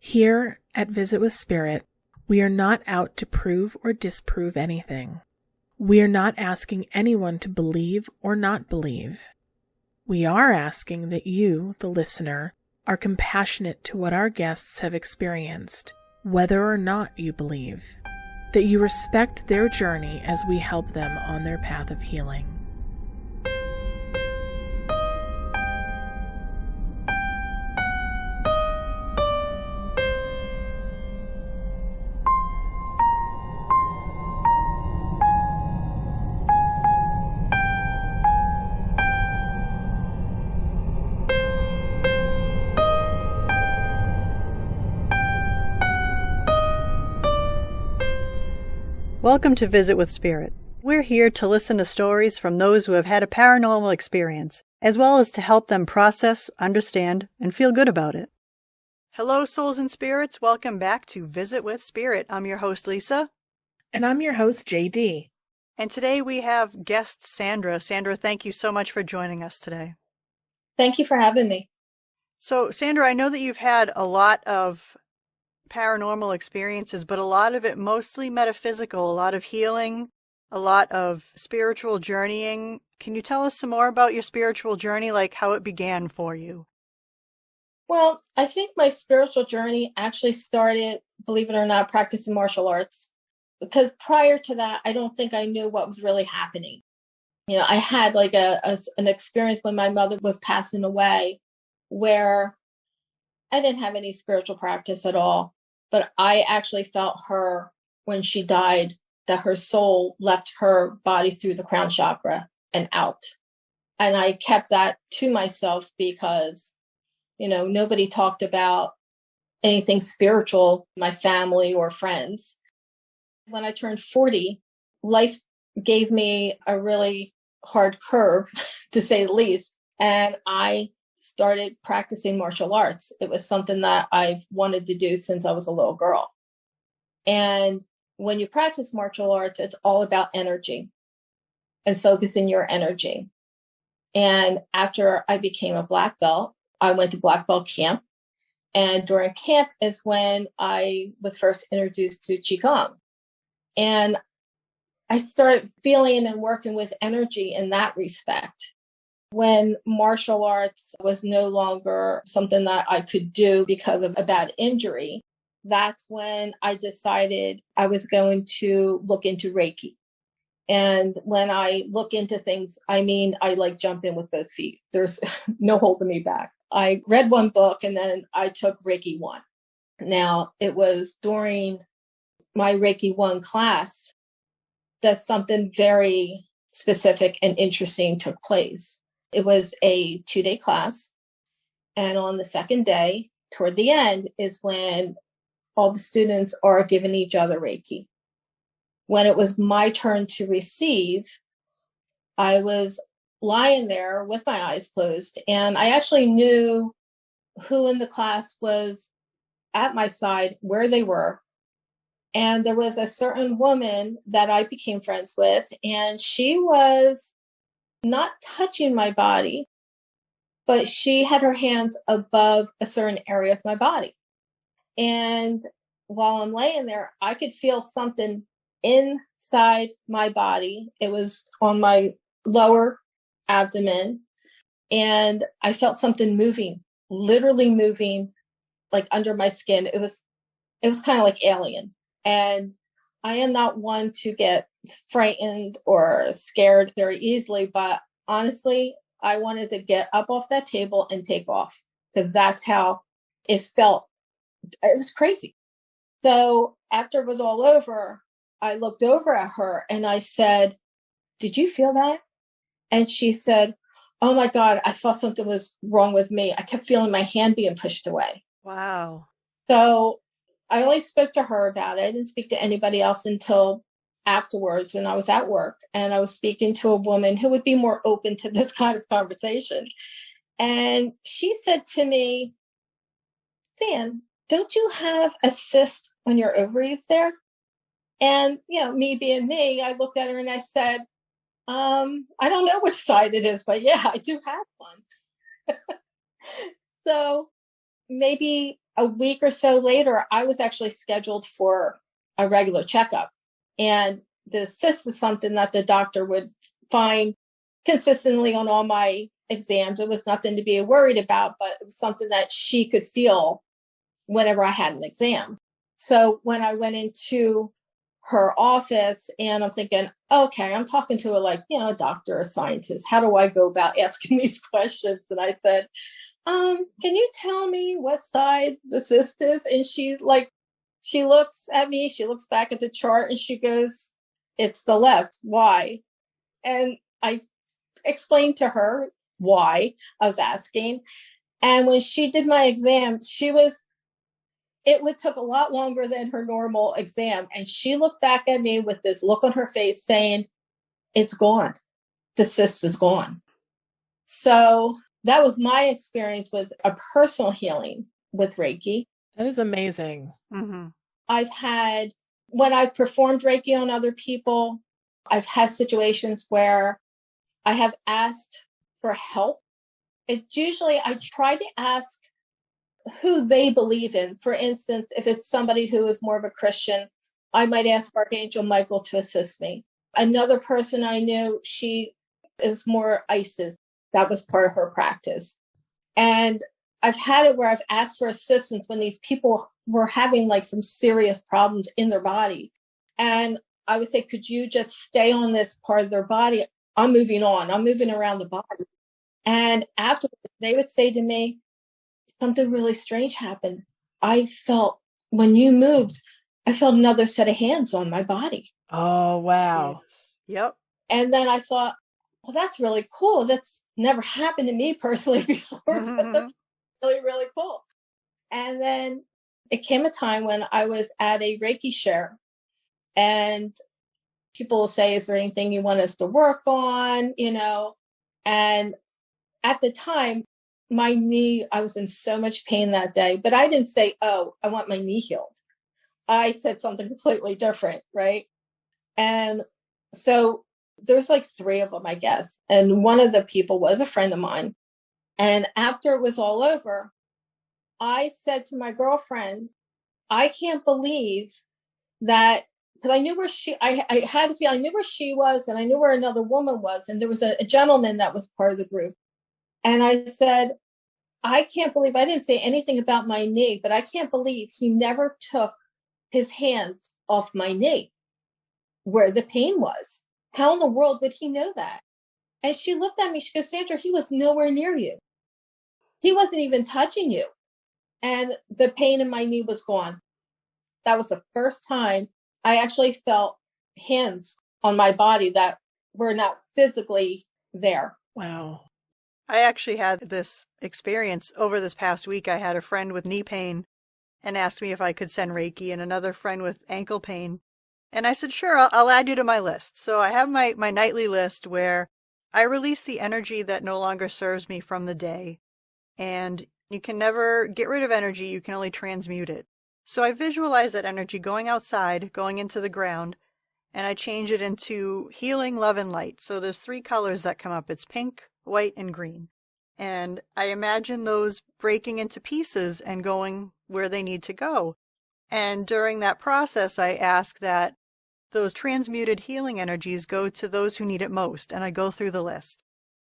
Here at Visit with Spirit, we are not out to prove or disprove anything. We are not asking anyone to believe or not believe. We are asking that you, the listener, are compassionate to what our guests have experienced, whether or not you believe, that you respect their journey as we help them on their path of healing. Welcome to Visit with Spirit. We're here to listen to stories from those who have had a paranormal experience, as well as to help them process, understand, and feel good about it. Hello, souls and spirits. Welcome back to Visit with Spirit. I'm your host, Lisa. And I'm your host, JD. And today we have guest Sandra. Sandra, thank you so much for joining us today. Thank you for having me. So, Sandra, I know that you've had a lot of paranormal experiences, but a lot of it mostly metaphysical, a lot of healing, a lot of spiritual journeying. Can you tell us some more about your spiritual journey, like how it began for you? Well, I think my spiritual journey actually started, believe it or not, practicing martial arts. Because prior to that, I don't think I knew what was really happening. You know, I had like an experience when my mother was passing away where I didn't have any spiritual practice at all. But I actually felt her when she died, that her soul left her body through the crown chakra and out. And I kept that to myself because, you know, nobody talked about anything spiritual, my family or friends. When I turned 40, life gave me a really hard curve, to say the least. And I started practicing martial arts. It was something that I've wanted to do since I was a little girl. And when you practice martial arts, it's all about energy and focusing your energy. And after I became a black belt, I went to black belt camp. And during camp is when I was first introduced to Qigong. And I started feeling and working with energy in that respect. When martial arts was no longer something that I could do because of a bad injury, that's when I decided I was going to look into Reiki. And when I look into things, I mean, I like jump in with both feet. There's no holding me back. I read one book and then I took Reiki 1. Now, it was during my Reiki 1 class that something very specific and interesting took place. It was a 2-day class. And on the second day, toward the end, is when all the students are giving each other Reiki. When it was my turn to receive, I was lying there with my eyes closed. And I actually knew who in the class was at my side, where they were. And there was a certain woman that I became friends with, and she was not touching my body, but she had her hands above a certain area of my body. And while I'm laying there, I could feel something inside my body. It was on my lower abdomen. And I felt something moving, literally moving, like under my skin. It was kind of like alien. And I am not one to get frightened or scared very easily, but honestly, I wanted to get up off that table and take off because that's how it felt. It was crazy. So after it was all over, I looked over at her and I said, "Did you feel that?" And she said, "Oh my God, I thought something was wrong with me. I kept feeling my hand being pushed away." Wow. So I only spoke to her about it. I didn't speak to anybody else until afterwards. And I was at work and I was speaking to a woman who would be more open to this kind of conversation. And she said to me, "Sam, don't you have a cyst on your ovaries there?" And, you know, me being me, I looked at her and I said, I don't know which side it is, but yeah, I do have one. So maybe a week or so later, I was actually scheduled for a regular checkup. And the cyst is something that the doctor would find consistently on all my exams. It was nothing to be worried about, but it was something that she could feel whenever I had an exam. So when I went into her office and I'm thinking, okay, I'm talking to a doctor or scientist. How do I go about asking these questions? And I said, can you tell me what side the cyst is? And she looks at me, she looks back at the chart and she goes, it's the left. Why? And I explained to her why I was asking. And when she did my exam, it took a lot longer than her normal exam. And she looked back at me with this look on her face saying, it's gone. The cyst is gone. So that was my experience with a personal healing with Reiki. That is amazing. Mm-hmm. When I've performed Reiki on other people, I've had situations where I have asked for help. It's usually I try to ask who they believe in. For instance, if it's somebody who is more of a Christian, I might ask Archangel Michael to assist me. Another person I knew, she is more Isis. That was part of her practice. And I've had it where I've asked for assistance when these people were having some serious problems in their body. And I would say, could you just stay on this part of their body? I'm moving on. I'm moving around the body. And afterwards, they would say to me, something really strange happened. When you moved, I felt another set of hands on my body. Oh, wow. Yes. Yep. And then I thought, well, that's really cool. That's never happened to me personally before. But that's really, really cool. And then it came a time when I was at a Reiki share and people will say, is there anything you want us to work on? And at the time, my knee, I was in so much pain that day, but I didn't say, oh, I want my knee healed. I said something completely different, right? And so there's 3 of them, I guess. And one of the people was a friend of mine. And after it was all over, I said to my girlfriend, I can't believe that, because I knew where I had a feeling I knew where she was and I knew where another woman was. And there was a gentleman that was part of the group. And I said, I can't believe, I didn't say anything about my knee, but I can't believe he never took his hands off my knee where the pain was. How in the world would he know that? And she looked at me, she goes, Sandra, he was nowhere near you. He wasn't even touching you. And the pain in my knee was gone. That was the first time I actually felt hands on my body that were not physically there. Wow. I actually had this experience over this past week. I had a friend with knee pain and asked me if I could send Reiki, and another friend with ankle pain. And I said, sure, I'll add you to my list. So I have my nightly list where I release the energy that no longer serves me from the day. And you can never get rid of energy. You can only transmute it. So I visualize that energy going outside, going into the ground, and I change it into healing, love, and light. So there's 3 colors that come up. It's pink, white, and green. And I imagine those breaking into pieces and going where they need to go. And during that process, I ask that those transmuted healing energies go to those who need it most. And I go through the list.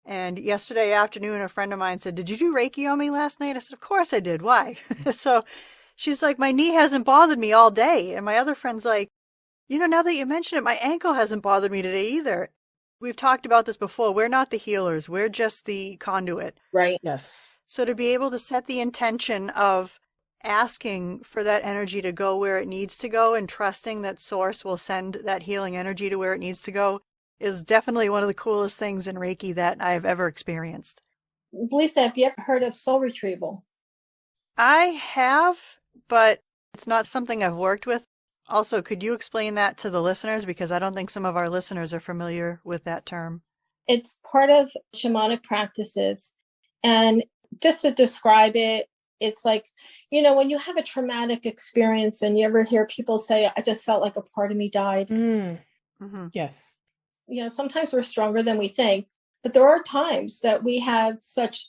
And yesterday afternoon, a friend of mine said, did you do Reiki on me last night? I said, of course I did. Why? So she's like, my knee hasn't bothered me all day. And my other friend's like, now that you mention it, my ankle hasn't bothered me today either. We've talked about this before. We're not the healers. We're just the conduit. Right. Yes. So to be able to set the intention of asking for that energy to go where it needs to go and trusting that source will send that healing energy to where it needs to go is definitely one of the coolest things in Reiki that I've ever experienced. Lisa, have you ever heard of soul retrieval? I have, but it's not something I've worked with. Also, could you explain that to the listeners? Because I don't think some of our listeners are familiar with that term. It's part of shamanic practices. And just to describe it, it's when you have a traumatic experience and you ever hear people say, I just felt like a part of me died. Mm-hmm. Yes. Sometimes we're stronger than we think, but there are times that we have such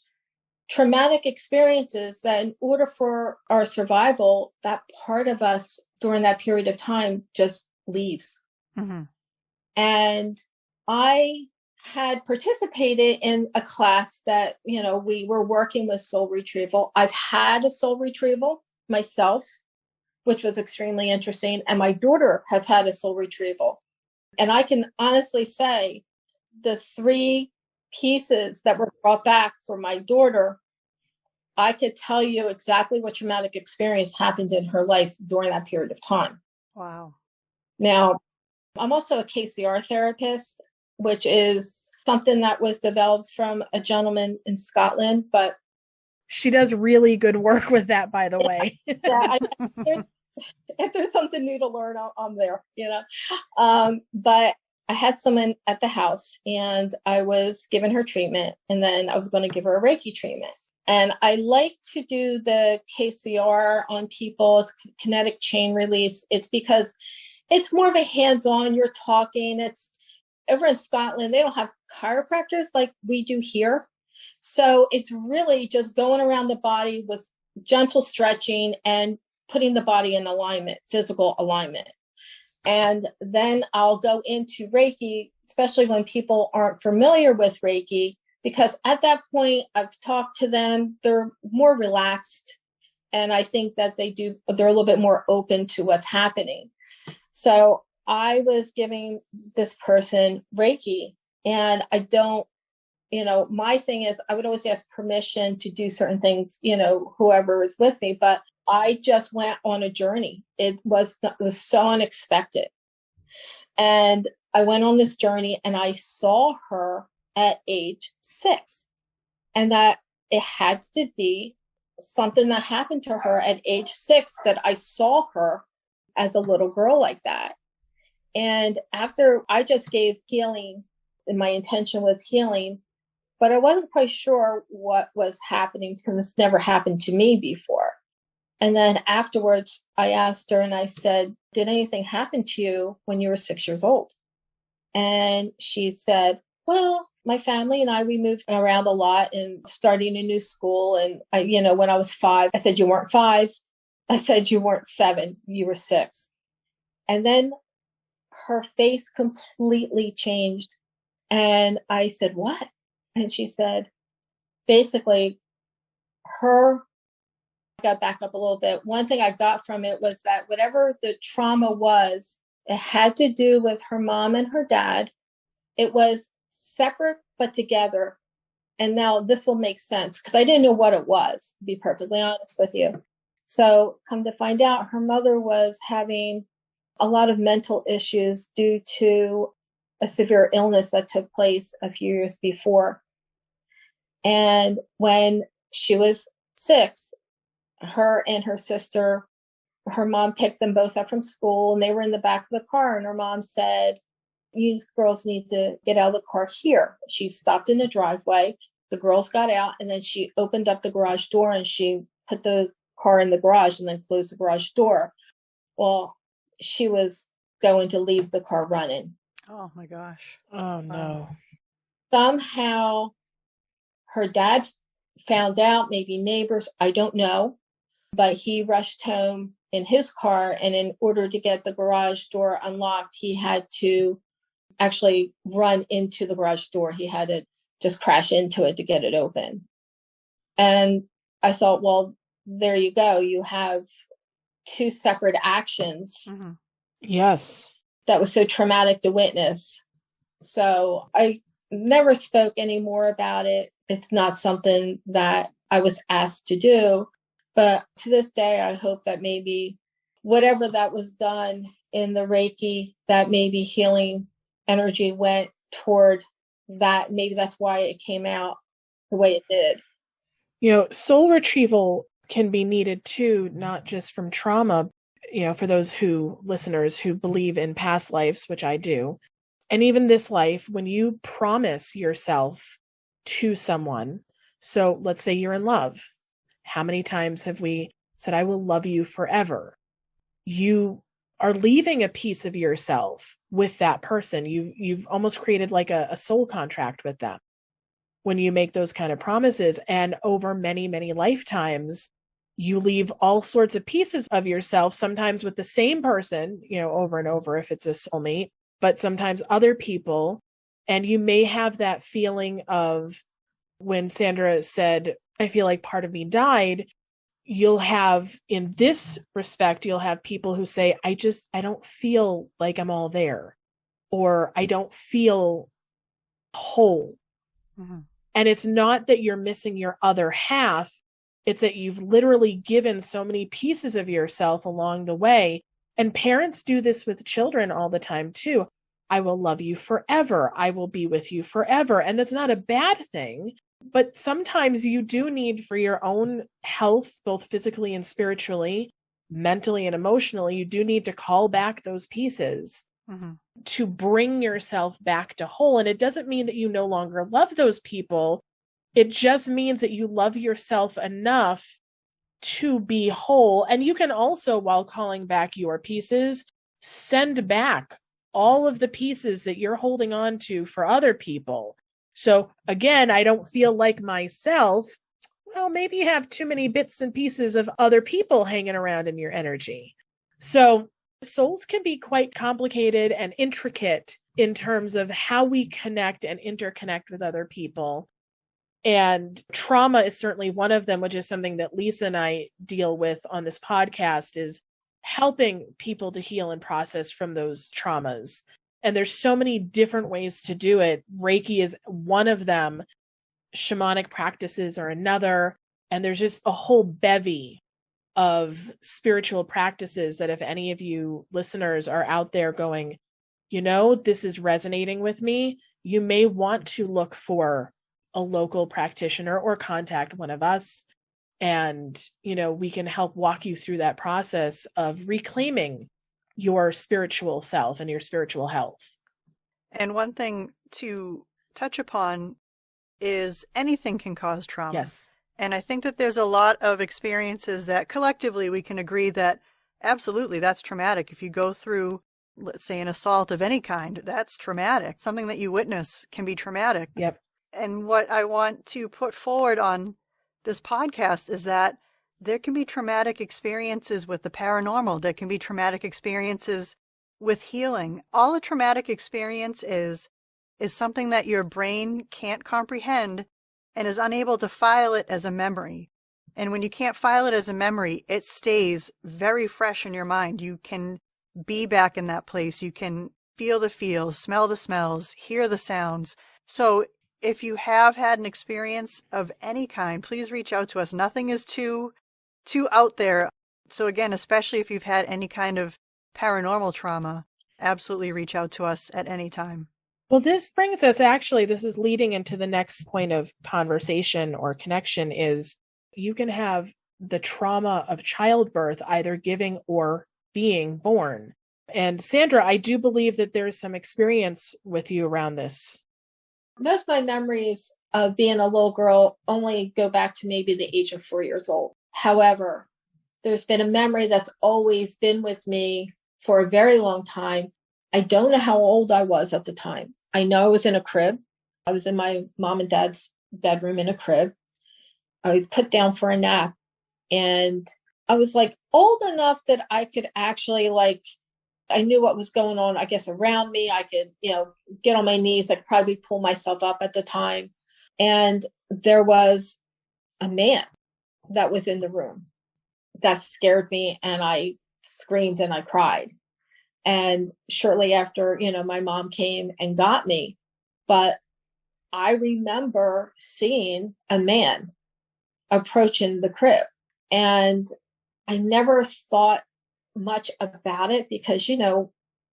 traumatic experiences that in order for our survival, that part of us during that period of time just leaves. Mm-hmm. And I had participated in a class that, we were working with soul retrieval. I've had a soul retrieval myself, which was extremely interesting. And my daughter has had a soul retrieval. And I can honestly say the 3 pieces that were brought back for my daughter, I could tell you exactly what traumatic experience happened in her life during that period of time. Wow. Now, I'm also a KCR therapist, which is something that was developed from a gentleman in Scotland, but she does really good work with that, by the way. If there's something new to learn, I'm there, but I had someone at the house and I was giving her treatment, and then I was going to give her a Reiki treatment. And I like to do the KCR on people, kinetic chain release. It's because it's more of a hands-on, you're talking. It's over in Scotland, they don't have chiropractors like we do here. So it's really just going around the body with gentle stretching and putting the body in alignment, physical alignment. And then I'll go into Reiki, especially when people aren't familiar with Reiki, because at that point I've talked to them, they're more relaxed. And I think that they're a little bit more open to what's happening. So I was giving this person Reiki, and I don't, my thing is I would always ask permission to do certain things, whoever is with me, but I just went on a journey. It was so unexpected. And I went on this journey and I saw her at age 6, and that it had to be something that happened to her at age 6 that I saw her as a little girl like that. And after I just gave healing, and my intention was healing, but I wasn't quite sure what was happening because it's never happened to me before. And then afterwards, I asked her and I said, did anything happen to you when you were 6 years old? And she said, well, my family and we moved around a lot and starting a new school. And when I was 5, I said, you weren't 5. I said, you weren't 7, you were 6. And then her face completely changed. And I said, what? And she said, basically, I got back up a little bit. One thing I got from it was that whatever the trauma was, it had to do with her mom and her dad. It was separate, but together. And now this will make sense because I didn't know what it was, to be perfectly honest with you. So come to find out, her mother was having a lot of mental issues due to a severe illness that took place a few years before. And when she was 6, her and her sister, her mom picked them both up from school, and they were in the back of the car. And her mom said, you girls need to get out of the car here. She stopped in the driveway. The girls got out, and then she opened up the garage door and she put the car in the garage and then closed the garage door. Well, she was going to leave the car running. Oh my gosh. Oh no. Somehow her dad found out, maybe neighbors, I don't know, but he rushed home in his car. And in order to get the garage door unlocked, he had to actually run into the garage door. He had to just crash into it to get it open. And I thought, well, there you go. You have 2 separate actions. Mm-hmm. Yes. That was so traumatic to witness. So I never spoke any more about it. It's not something that I was asked to do. But to this day, I hope that maybe whatever that was done in the Reiki, that maybe healing energy went toward that. Maybe that's why it came out the way it did. Soul retrieval can be needed too, not just from trauma, for those listeners who believe in past lives, which I do. And even this life, when you promise yourself to someone, so let's say you're in love. How many times have we said, I will love you forever? You are leaving a piece of yourself with that person. You've almost created like a soul contract with them. when you make those kind of promises. And over many, many lifetimes, you leave all sorts of pieces of yourself, sometimes with the same person, over and over if it's a soulmate, but sometimes other people. And you may have that feeling of when Sandra said, I feel like part of me died, you'll have, in this respect, you'll have people who say, I don't feel like I'm all there, or I don't feel whole. Mm-hmm. And it's not that you're missing your other half. It's that you've literally given so many pieces of yourself along the way. And parents do this with children all the time too. I will love you forever. I will be with you forever. And that's not a bad thing. But sometimes you do need, for your own health, both physically and spiritually, mentally and emotionally, you do need to call back those pieces to bring yourself back to whole. And it doesn't mean that you no longer love those people. It just means that you love yourself enough to be whole. And you can also, while calling back your pieces, send back all of the pieces that you're holding on to for other people. So again, I don't feel like myself. Well, maybe you have too many bits and pieces of other people hanging around in your energy. So souls can be quite complicated and intricate in terms of how we connect and interconnect with other people. And trauma is certainly one of them, which is something that Lisa and I deal with on this podcast, is helping people to heal and process from those traumas. And there's so many different ways to do it. Reiki is one of them. Shamanic practices are another. And there's just a whole bevy of spiritual practices that if any of you listeners are out there going, this is resonating with me, you may want to look for a local practitioner or contact one of us. And, we can help walk you through that process of reclaiming your spiritual self and your spiritual health. And one thing to touch upon is anything can cause trauma. Yes. And I think that there's a lot of experiences that collectively we can agree that absolutely that's traumatic. If you go through, let's say, an assault of any kind, that's traumatic. Something that you witness can be traumatic. Yep. And what I want to put forward on this podcast is that there can be traumatic experiences with the paranormal. There can be traumatic experiences with healing. All a traumatic experience is something that your brain can't comprehend and is unable to file it as a memory. And when you can't file it as a memory, it stays very fresh in your mind. You can be back in that place. You can feel the feels, smell the smells, hear the sounds. So if you have had an experience of any kind, please reach out to us. Nothing is too out there. So again, especially if you've had any kind of paranormal trauma, absolutely reach out to us at any time. Well, this brings us, this is leading into the next point of conversation or connection, is you can have the trauma of childbirth, either giving or being born. And Sandra, I do believe that there's some experience with you around this. Most of my memories of being a little girl only go back to maybe the age of 4 years old. However, there's been a memory that's always been with me for a very long time. I don't know how old I was at the time. I know I was in a crib. I was in my mom and dad's bedroom in a crib. I was put down for a nap. And I was old enough that I could actually I knew what was going on, I guess, around me. I could, get on my knees. I could probably pull myself up at the time. And there was a man that was in the room that scared me. And I screamed and I cried. And shortly after, my mom came and got me. But I remember seeing a man approaching the crib. And I never thought much about it because,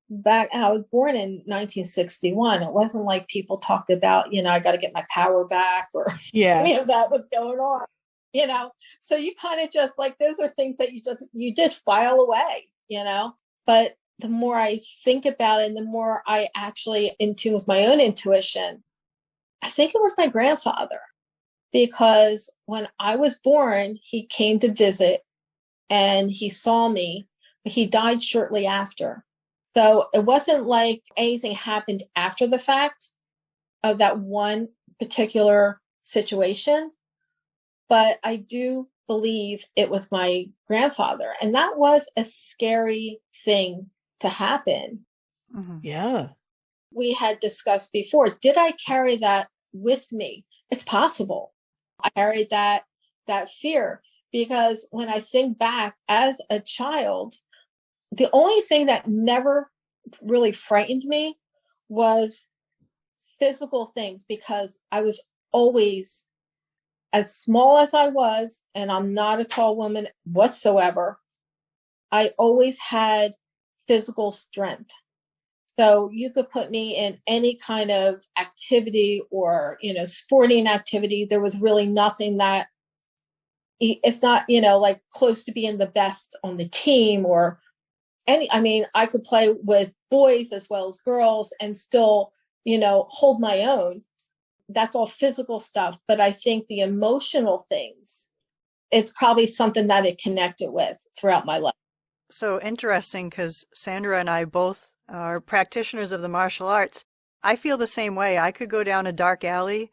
back I was born in 1961. It wasn't like people talked about, I got to get my power back or that was going on, So you kind of just those are things that you just file away, But the more I think about it and the more I actually in tune with my own intuition, I think it was my grandfather, because when I was born, he came to visit and he saw me. He died shortly after. So it wasn't like anything happened after the fact of that one particular situation, but I do believe it was my grandfather. And that was a scary thing to happen. Mm-hmm. Yeah. We had discussed before, did I carry that with me? It's possible. I carried that fear because when I think back as a child, the only thing that never really frightened me was physical things, because I was always, as small as I was, and I'm not a tall woman whatsoever, I always had physical strength. So you could put me in any kind of activity or, sporting activity. There was really nothing that, it's not, like close to being the best on the team or I could play with boys as well as girls and still, hold my own. That's all physical stuff. But I think the emotional things, it's probably something that it connected with throughout my life. So interesting, because Sandra and I both are practitioners of the martial arts. I feel the same way. I could go down a dark alley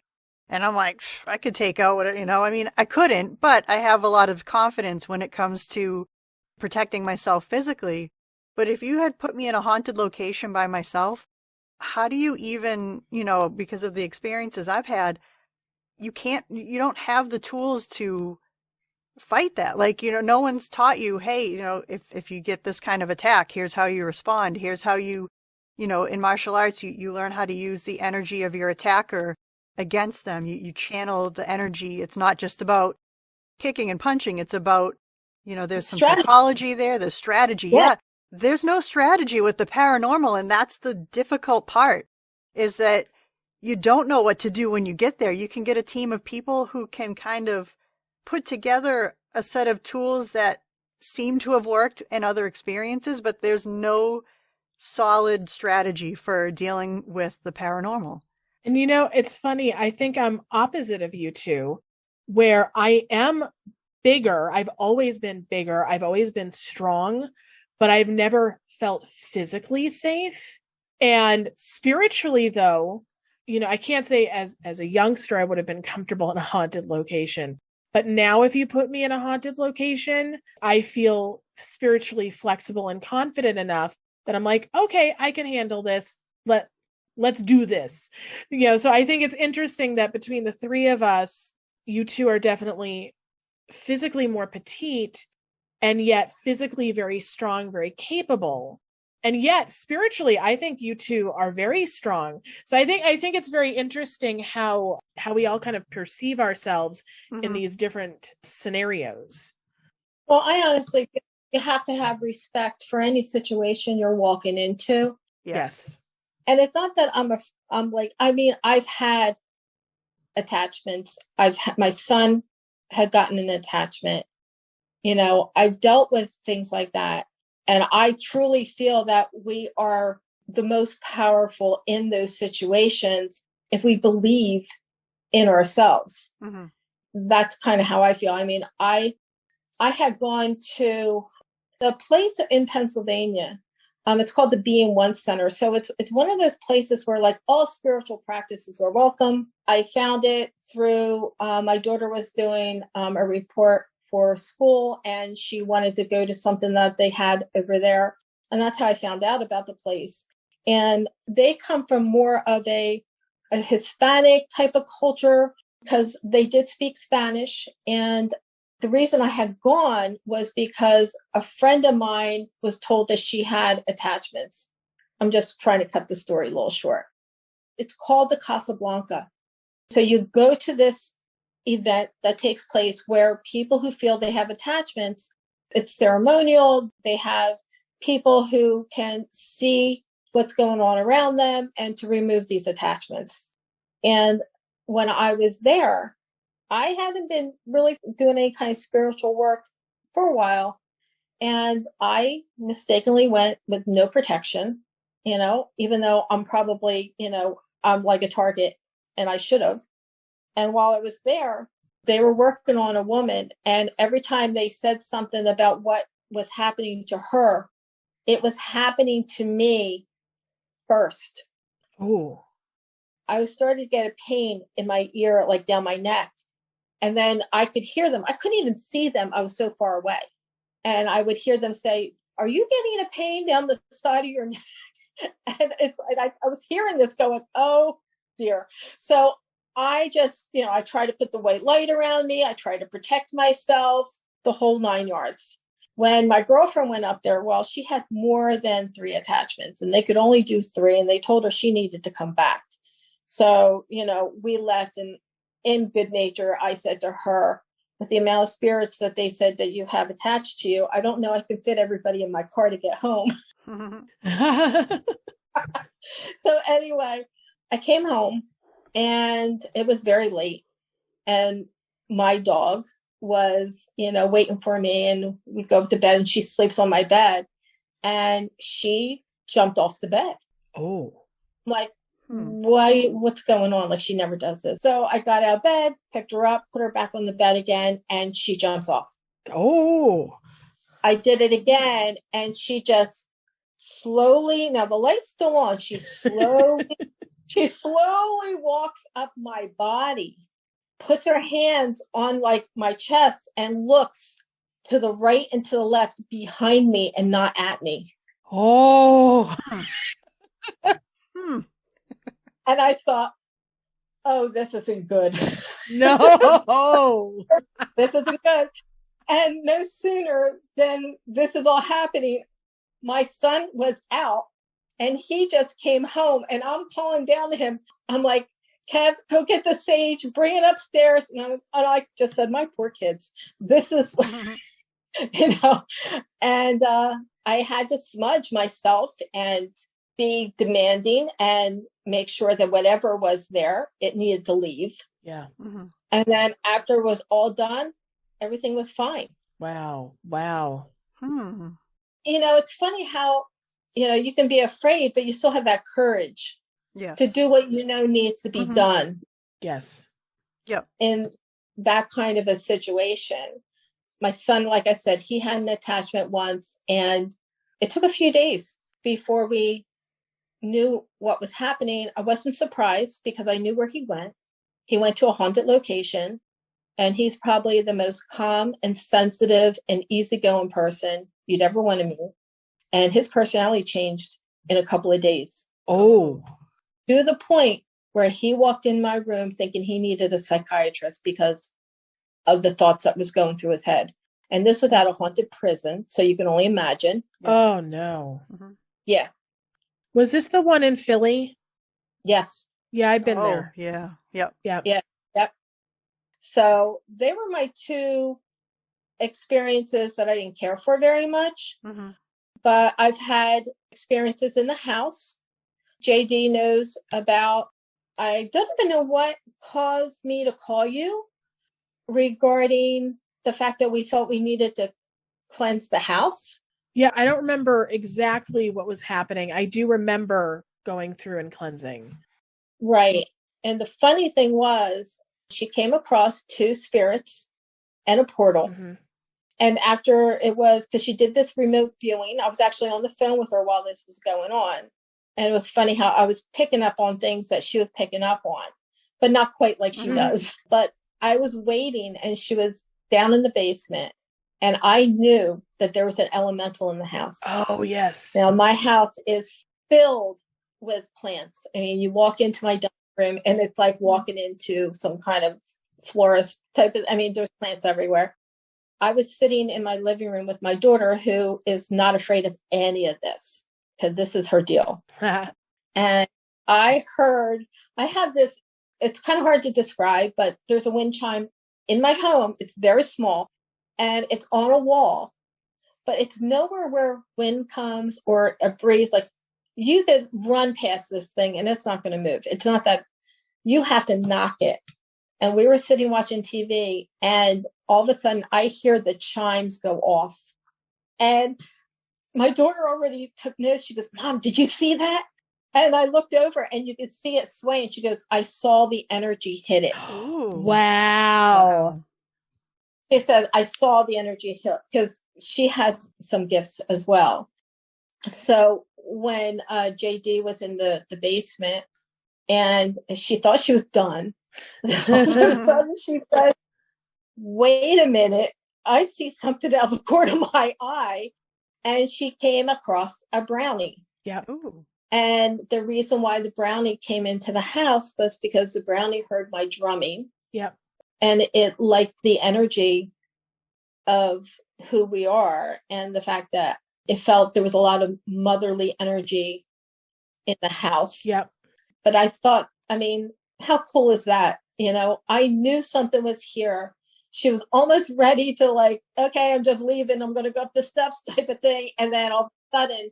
and I'm like, I could take out whatever, I couldn't, but I have a lot of confidence when it comes to protecting myself physically. But if you had put me in a haunted location by myself, how do you even, because of the experiences I've had, you don't have the tools to fight that. Like, no one's taught you, hey, if you get this kind of attack, here's how you respond. Here's how you, in martial arts, you learn how to use the energy of your attacker against them. You channel the energy. It's not just about kicking and punching. It's about, there's some psychology there, there's strategy. Yeah. There's no strategy with the paranormal. And that's the difficult part, is that you don't know what to do when you get there. You can get a team of people who can kind of put together a set of tools that seem to have worked in other experiences, but there's no solid strategy for dealing with the paranormal. And it's funny. I think I'm opposite of you two, where I am bigger. I've always been bigger. I've always been strong, but I've never felt physically safe. And spiritually, though, I can't say as a youngster, I would have been comfortable in a haunted location. But now if you put me in a haunted location, I feel spiritually flexible and confident enough that I'm like, okay, I can handle this. Let's do this. So I think it's interesting that between the three of us, you two are definitely physically more petite and yet physically very strong, very capable. And yet spiritually, I think you two are very strong. So I think it's very interesting how we all kind of perceive ourselves in these different scenarios. Well, I honestly think you have to have respect for any situation you're walking into. Yes. And it's not that I've had attachments. My son had gotten an attachment. I've dealt with things like that. And I truly feel that we are the most powerful in those situations if we believe in ourselves. Mm-hmm. That's kind of how I feel. I had gone to the place in Pennsylvania. It's called the Being One Center. So it's one of those places where like all spiritual practices are welcome. I found it through my daughter was doing a report for school, and she wanted to go to something that they had over there. And that's how I found out about the place. And they come from more of a Hispanic type of culture because they did speak Spanish. And the reason I had gone was because a friend of mine was told that she had attachments. I'm just trying to cut the story a little short. It's called the Casablanca. So you go to this event that takes place where people who feel they have attachments, it's ceremonial. They have people who can see what's going on around them and to remove these attachments. And when I was there, I hadn't been really doing any kind of spiritual work for a while. And I mistakenly went with no protection, even though I'm probably, I'm like a target and I should have. And while I was there, they were working on a woman. And every time they said something about what was happening to her, it was happening to me first. Oh. I was starting to get a pain in my ear, like down my neck. And then I could hear them. I couldn't even see them. I was so far away. And I would hear them say, "Are you getting a pain down the side of your neck?" And I was hearing this going, oh dear. So I just, I try to put the white light around me. I try to protect myself, the whole 9 yards. When my girlfriend went up there, well, she had more than 3 attachments and they could only do 3. And they told her she needed to come back. So, we left, and in good nature, I said to her, with the amount of spirits that they said that you have attached to you, I don't know I can fit everybody in my car to get home. So anyway, I came home and it was very late, and my dog was, waiting for me, and we go to bed and she sleeps on my bed, and she jumped off the bed. Oh. I'm like, what's going on? Like, she never does this. So I got out of bed, picked her up, put her back on the bed again, and she jumps off. Oh. I did it again, and she just slowly, now the light's still on, she slowly walks up my body, puts her hands on like my chest, and looks to the right and to the left behind me and not at me. Oh. And I thought, oh, this isn't good. No. This isn't good. And no sooner than this is all happening, my son was out and he just came home, and I'm calling down to him. I'm like, "Kev, go get the sage, bring it upstairs." And I just said, my poor kids, this is, and I had to smudge myself and be demanding and make sure that whatever was there, it needed to leave. Yeah. Mm-hmm. And then after it was all done, everything was fine. Wow. It's funny how, you can be afraid, but you still have that courage to do what needs to be done. Yes. Yep. In that kind of a situation. My son, like I said, he had an attachment once, and it took a few days before we knew what was happening. I wasn't surprised because I knew where he went. He went to a haunted location, and he's probably the most calm and sensitive and easygoing person you'd ever want to meet. And his personality changed in a couple of days. Oh. To the point where he walked in my room thinking he needed a psychiatrist because of the thoughts that was going through his head. And this was at a haunted prison, so you can only imagine. Oh, no. Mm-hmm. Yeah. Was this the one in Philly? Yes. Yeah, I've been there. Yeah. Yep. Yep. So they were my 2 experiences that I didn't care for very much. Mm-hmm. But I've had experiences in the house. JD knows about, I don't even know what caused me to call you regarding the fact that we thought we needed to cleanse the house. Yeah, I don't remember exactly what was happening. I do remember going through and cleansing. Right. And the funny thing was, she came across 2 spirits and a portal. Mm-hmm. And after it was, because she did this remote viewing, I was actually on the phone with her while this was going on. And it was funny how I was picking up on things that she was picking up on, but not quite like she does. But I was waiting, and she was down in the basement, and I knew that there was an elemental in the house. Oh, yes. Now, my house is filled with plants. I mean, you walk into my dining room, and it's like walking into some kind of florist type of, there's plants everywhere. I was sitting in my living room with my daughter, who is not afraid of any of this, because this is her deal. And I have this, it's kind of hard to describe, but there's a wind chime in my home. It's very small, and it's on a wall, but it's nowhere where wind comes or a breeze. Like, you could run past this thing and it's not going to move. It's not that, you have to knock it. And we were sitting watching TV, and all of a sudden I hear the chimes go off. And my daughter already took notice. She goes, "Mom, did you see that?" And I looked over, and you could see it swaying. She goes, "I saw the energy hit it." Ooh. Wow. She says, "I saw the energy hit," because she has some gifts as well. So when JD was in the basement, And she thought she was done. All of a sudden she said, wait a minute, I see something out of the corner of my eye. And she came across a brownie. Yeah. Ooh. And the reason why the brownie came into the house was because the brownie heard my drumming. Yep. And it liked the energy of who we are, and the fact that it felt there was a lot of motherly energy in the house. Yep. But I thought, I mean, how cool is that? I knew something was here. She was almost ready to like, okay, I'm just leaving. I'm going to go up the steps type of thing. And then all of a sudden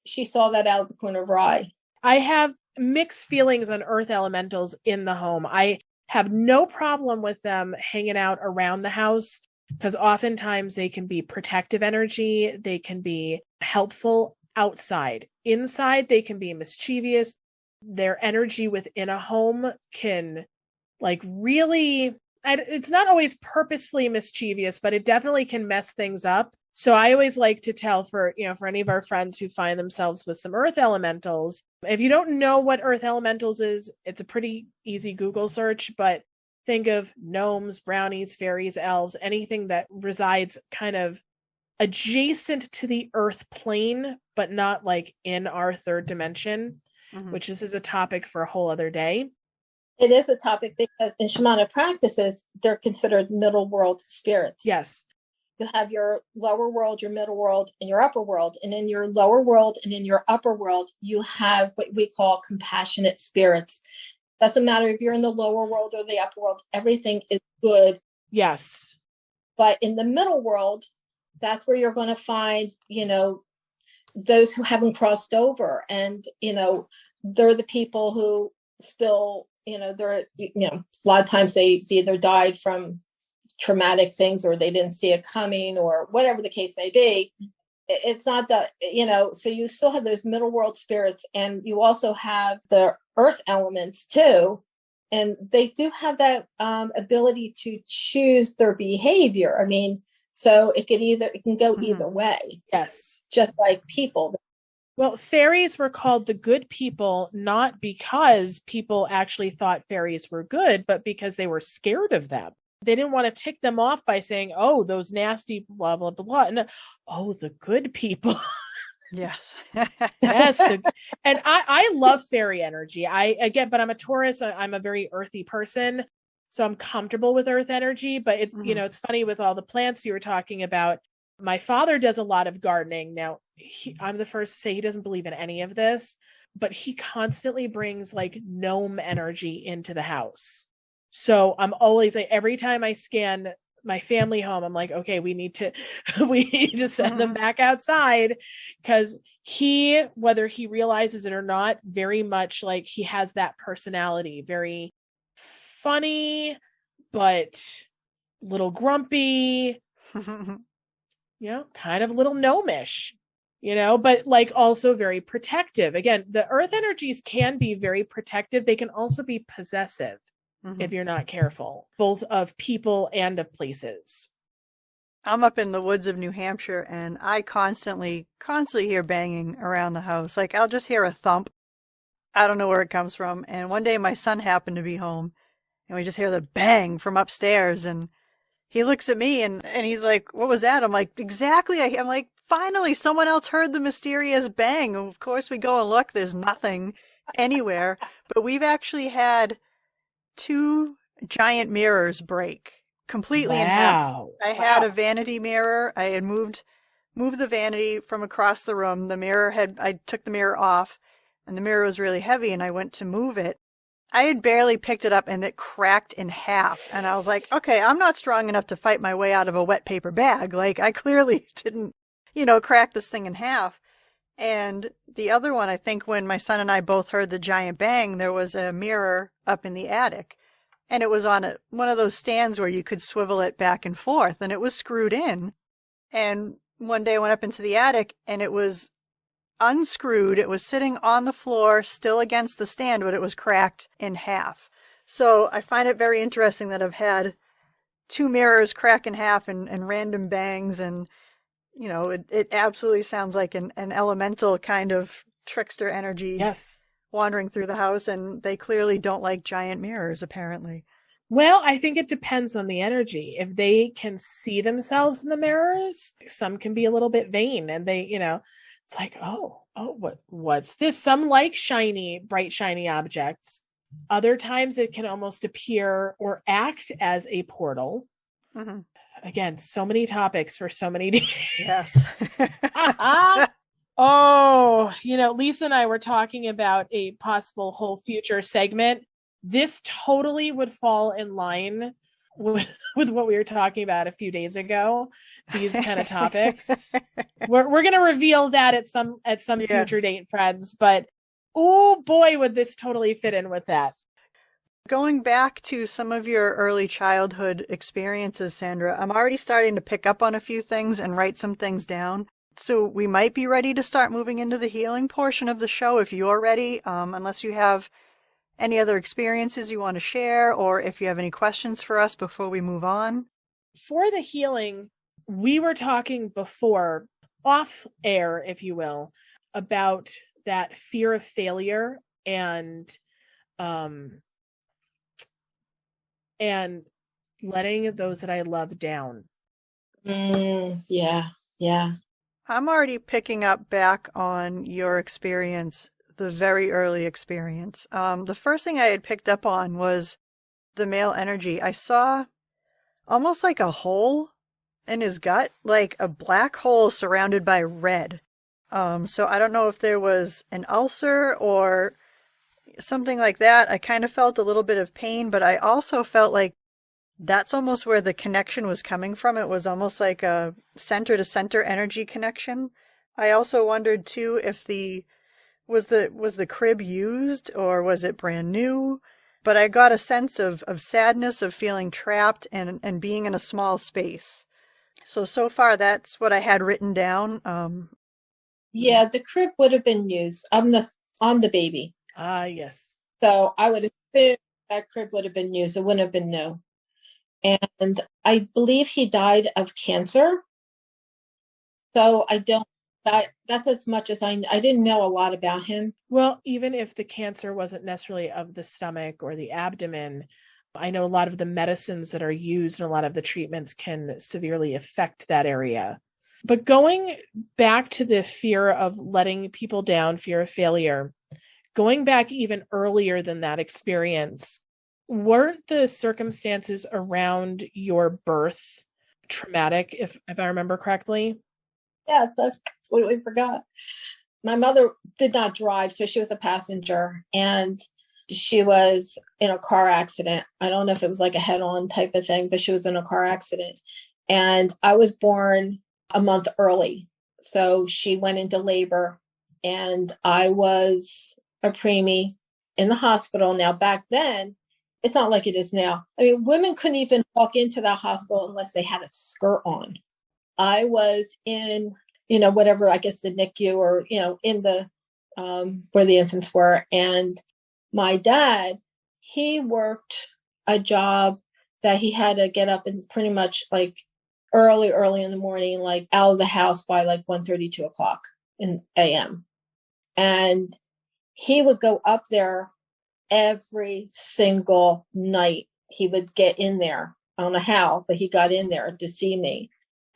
she saw that out of the corner of her eye. I have mixed feelings on earth elementals in the home. I have no problem with them hanging out around the house because oftentimes they can be protective energy. They can be helpful outside. Inside, they can be mischievous. Their energy within a home can like really, it's not always purposefully mischievous, but it definitely can mess things up. So I always like to tell for any of our friends who find themselves with some earth elementals, if you don't know what earth elementals is, it's a pretty easy Google search, but think of gnomes, brownies, fairies, elves, anything that resides kind of adjacent to the earth plane, but not like in our third dimension, which this is a topic for a whole other day. It is a topic because in shamanic practices, they're considered middle world spirits. Yes. You have your lower world, your middle world, and your upper world. And in your lower world and in your upper world, you have what we call compassionate spirits. Doesn't matter if you're in the lower world or the upper world, everything is good. Yes. But in the middle world, that's where you're going to find, those who haven't crossed over. And, they're the people who still, they're, a lot of times they either died from traumatic things or they didn't see it coming or whatever the case may be. It's not that, so you still have those middle world spirits, and you also have the earth elements too. And they do have that ability to choose their behavior. I mean, so it can go either way. Yes. Just like people. Well, fairies were called the good people, not because people actually thought fairies were good, but because they were scared of them. They didn't want to tick them off by saying, oh, those nasty blah, blah, blah. And, oh, the good people. Yes. Yes. And I love fairy energy. But I'm a Taurus. I'm a very earthy person. So I'm comfortable with earth energy. But it's, it's funny with all the plants you were talking about. My father does a lot of gardening. Now, I'm the first to say he doesn't believe in any of this, but he constantly brings like gnome energy into the house. So I'm always like, every time I scan my family home, I'm like, okay, we need to send them back outside, because whether he realizes it or not, very much like he has that personality, very funny, but a little grumpy, kind of a little gnomish, but like also very protective. Again, the earth energies can be very protective. They can also be possessive if you're not careful, both of people and of places. I'm up in the woods of New Hampshire, and I constantly hear banging around the house. Like, I'll just hear a thump. I don't know where it comes from. And one day my son happened to be home, and we just hear the bang from upstairs, and he looks at me and he's like, what was that? I'm like, exactly. I'm like, finally, someone else heard the mysterious bang. Of course, we go and look. There's nothing anywhere. But we've actually had 2 giant mirrors break completely in half. I had a vanity mirror. I had moved the vanity from across the room. I took the mirror off, and the mirror was really heavy, and I went to move it. I had barely picked it up, and it cracked in half. And I was like, okay, I'm not strong enough to fight my way out of a wet paper bag. Like, I clearly didn't, crack this thing in half. And the other one, I think when my son and I both heard the giant bang, there was a mirror up in the attic. And it was on one of those stands where you could swivel it back and forth. And it was screwed in. And one day I went up into the attic, and it was unscrewed. It was sitting on the floor, still against the stand, but it was cracked in half. So I find it very interesting that I've had 2 mirrors crack in half and random bangs, and it absolutely sounds like an elemental kind of trickster energy. Yes. wandering through the house, and they clearly don't like giant mirrors, apparently. Well, I think it depends on the energy. If they can see themselves in the mirrors, some can be a little bit vain, and they, it's like, what's this? Some like shiny, bright, shiny objects. Other times it can almost appear or act as a portal. Mm-hmm. Again, so many topics for so many days. Yes. Oh, Lisa and I were talking about a possible whole future segment. This totally would fall in line with what we were talking about a few days ago, these kind of topics. We're going to reveal that at some yes. future date, friends, but oh boy, would this totally fit in with that. Going back to some of your early childhood experiences, Sandra, I'm already starting to pick up on a few things and write some things down. So we might be ready to start moving into the healing portion of the show if you're ready, unless you have any other experiences you want to share, or if you have any questions for us before we move on. For the healing, we were talking before, off air, if you will, about that fear of failure and letting those that I love down. Yeah. I'm already picking up back on your experience, the very early experience. The first thing I had picked up on was the male energy. I saw almost like a hole in his gut, like a black hole surrounded by red. So I don't know if there was an ulcer or something like that. I kind of felt a little bit of pain, but I also felt like that's almost where the connection was coming from. It was almost like a center to center energy connection. I also wondered too if was the crib used or was it brand new? But I got a sense of sadness, of feeling trapped and being in a small space. So far that's what I had written down. Yeah, the crib would have been used. I'm the baby. Yes. So I would assume that crib would have been used. It wouldn't have been new. And I believe he died of cancer. So that's as much as I didn't know a lot about him. Well, even if the cancer wasn't necessarily of the stomach or the abdomen, I know a lot of the medicines that are used and a lot of the treatments can severely affect that area. But going back to the fear of letting people down, fear of failure, going back even earlier than that experience, weren't the circumstances around your birth traumatic, if I remember correctly? Yes, I completely forgot. My mother did not drive, so she was a passenger, and she was in a car accident. I don't know if it was like a head-on type of thing, but she was in a car accident. And I was born a month early. So she went into labor, and I was a preemie in the hospital. Now, back then, it's not like it is now. I mean, women couldn't even walk into that hospital unless they had a skirt on. I was in, whatever, I guess the NICU or, in the, where the infants were. And my dad, he worked a job that he had to get up and pretty much like early in the morning, like out of the house by like 1:30, 2 o'clock in a.m. And he would go up there every single night. He would get in there. I don't know how, but he got in there to see me.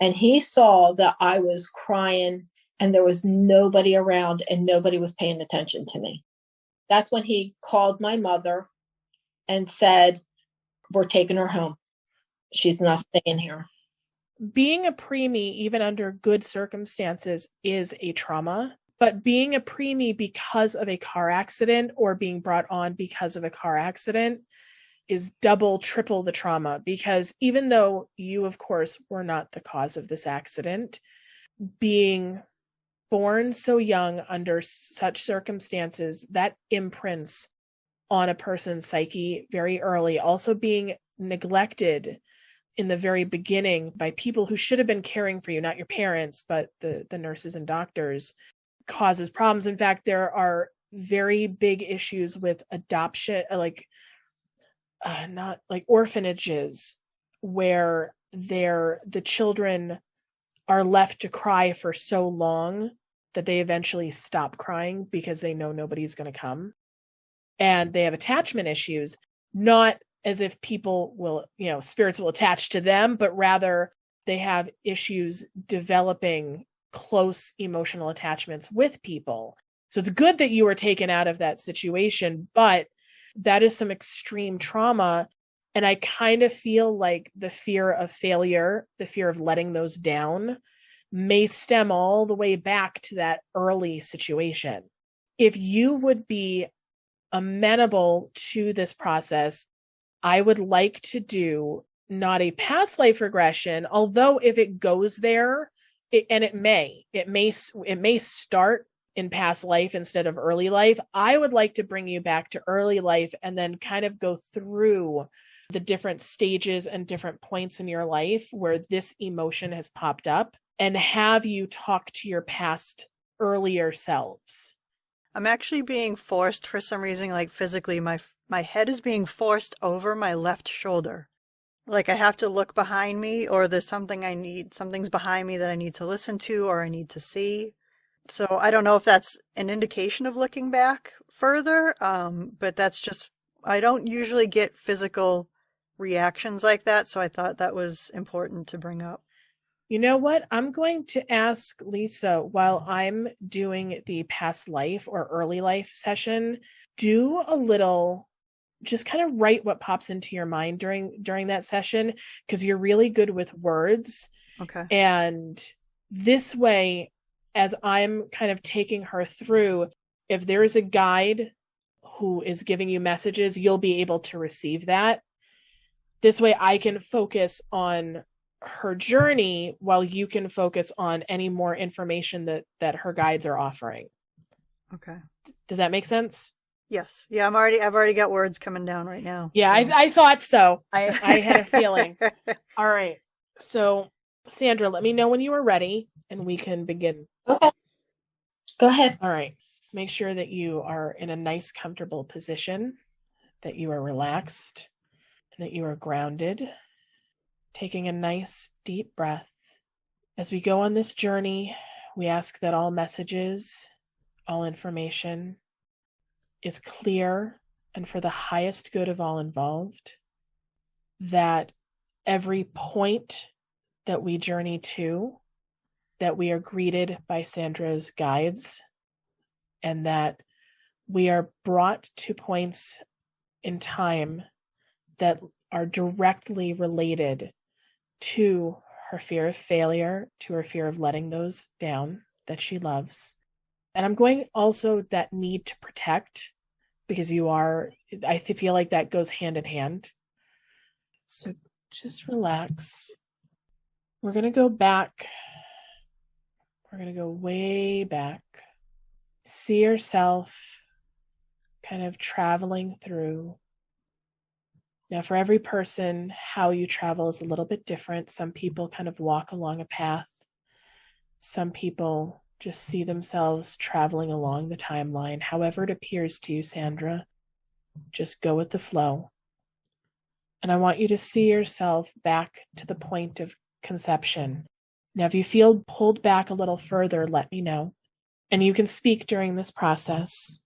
And he saw that I was crying and there was nobody around and nobody was paying attention to me. That's when he called my mother and said, "We're taking her home. She's not staying here." Being a preemie, even under good circumstances, is a trauma. But being a preemie because of a car accident or being brought on because of a car accident is double, triple the trauma. Because even though you, of course, were not the cause of this accident, being born so young under such circumstances, that imprints on a person's psyche very early. Also being neglected in the very beginning by people who should have been caring for you, not your parents, but the nurses and doctors, causes problems. In fact, there are very big issues with adoption, not like orphanages, where the children are left to cry for so long that they eventually stop crying because they know nobody's going to come. and they have attachment issues, not as if people will, spirits will attach to them, but rather they have issues developing close emotional attachments with people. So it's good that you were taken out of that situation, but that is some extreme trauma. And I kind of feel like the fear of failure, the fear of letting those down, may stem all the way back to that early situation. If you would be amenable to this process, I would like to do not a past life regression, although if it goes there, it may start in past life instead of early life. I would like to bring you back to early life and then kind of go through the different stages and different points in your life where this emotion has popped up and have you talk to your past earlier selves. I'm actually being forced for some reason, like physically, my head is being forced over my left shoulder. Like I have to look behind me, or there's something's behind me that I need to listen to or I need to see. So I don't know if that's an indication of looking back further, but that's just, I don't usually get physical reactions like that, so I thought that was important to bring up. You know what? I'm going to ask Lisa, while I'm doing the past life or early life session, do a little, just kind of write what pops into your mind during that session, because you're really good with words. Okay. And this way, as I'm kind of taking her through, if there is a guide who is giving you messages, you'll be able to receive that. This way I can focus on her journey while you can focus on any more information that her guides are offering. Okay. Does that make sense? Yes. Yeah, I've already got words coming down right now. Yeah, so. I thought so. I had a feeling. All right. So, Sandra, let me know when you are ready and we can begin. Okay. Go ahead. All right. Make sure that you are in a nice, comfortable position, that you are relaxed, and that you are grounded. Taking a nice, deep breath. As we go on this journey, we ask that all messages, all information is clear and for the highest good of all involved, that every point that we journey to, that we are greeted by Sandra's guides, and that we are brought to points in time that are directly related to her fear of failure, to her fear of letting those down that she loves. And I'm going also that need to protect, because I feel like that goes hand in hand. So just relax. We're going to go back. We're going to go way back. See yourself kind of traveling through. Now, for every person, how you travel is a little bit different. Some people kind of walk along a path. Some people just see themselves traveling along the timeline. However it appears to you, Sandra, just go with the flow. And I want you to see yourself back to the point of conception. Now, if you feel pulled back a little further, let me know. And you can speak during this process.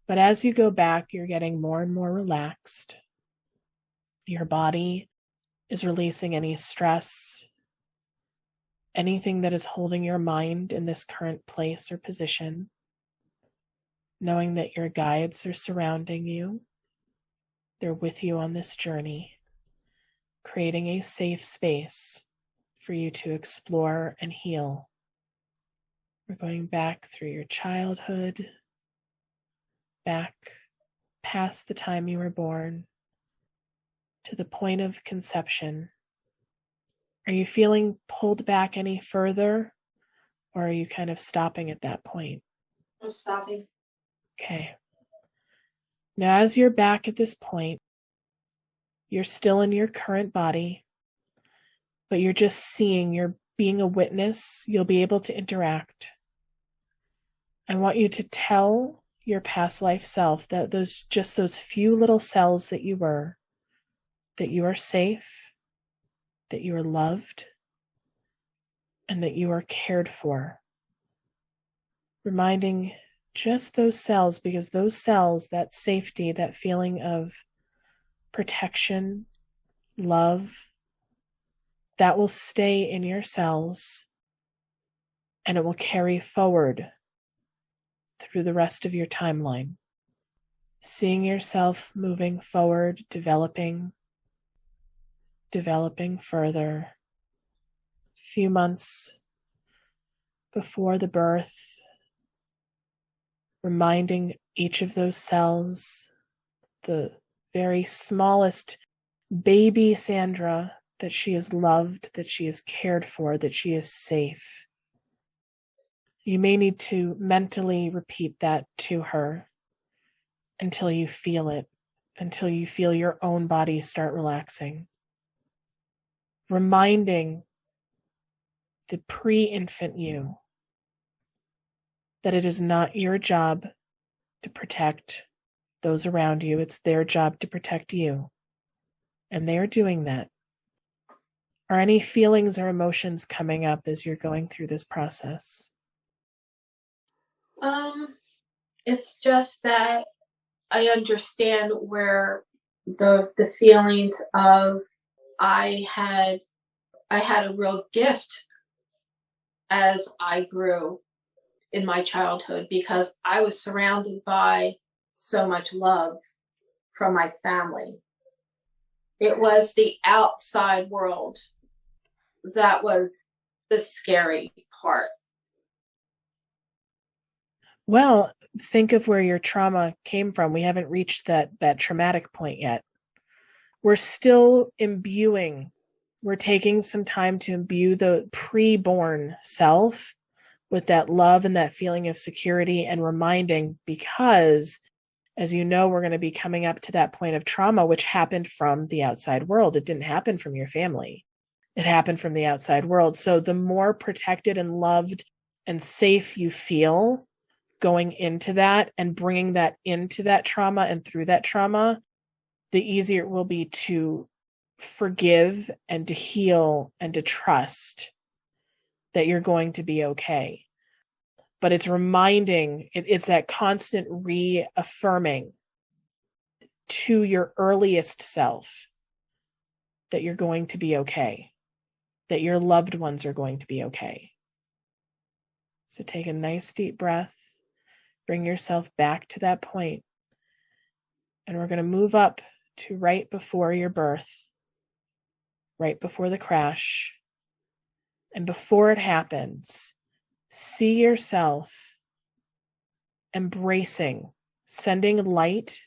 But as you go back, you're getting more and more relaxed. Your body is releasing any stress, anything that is holding your mind in this current place or position, knowing that your guides are surrounding you. They're with you on this journey, creating a safe space for you to explore and heal. We're going back through your childhood, back past the time you were born, to the point of conception. Are you feeling pulled back any further, or are you kind of stopping at that point? I'm stopping. Okay. Now, as you're back at this point, you're still in your current body, but you're just seeing, you're being a witness. You'll be able to interact. I want you to tell your past life self that those few little cells that you were, that you are safe, that you are loved, and that you are cared for. Reminding Just those cells, because those cells, that safety, that feeling of protection, love, that will stay in your cells and it will carry forward through the rest of your timeline. Seeing yourself moving forward, developing further. A few months before the birth, reminding each of those cells, the very smallest baby Sandra, that she is loved, that she is cared for, that she is safe. You may need to mentally repeat that to her until you feel it, until you feel your own body start relaxing. Reminding the pre-infant you that it is not your job to protect those around you. It's their job to protect you. And they are doing that. Are any feelings or emotions coming up as you're going through this process? It's just that I understand where the feelings of I had a real gift as I grew in my childhood because I was surrounded by so much love from my family. It was the outside world that was the scary part. Well, think of where your trauma came from. We haven't reached that traumatic point yet. We're still imbuing. We're taking some time to imbue the pre-born self with that love and that feeling of security, and reminding, because as you know, we're going to be coming up to that point of trauma, which happened from the outside world. It didn't happen from your family. It happened from the outside world. So the more protected and loved and safe you feel going into that and bringing that into that trauma and through that trauma, the easier it will be to forgive and to heal and to trust that you're going to be okay. But it's reminding, it's that constant reaffirming to your earliest self that you're going to be okay, that your loved ones are going to be okay. So take a nice deep breath, bring yourself back to that point, and we're going to move up to right before your birth, right before the crash. And before it happens, see yourself embracing, sending light,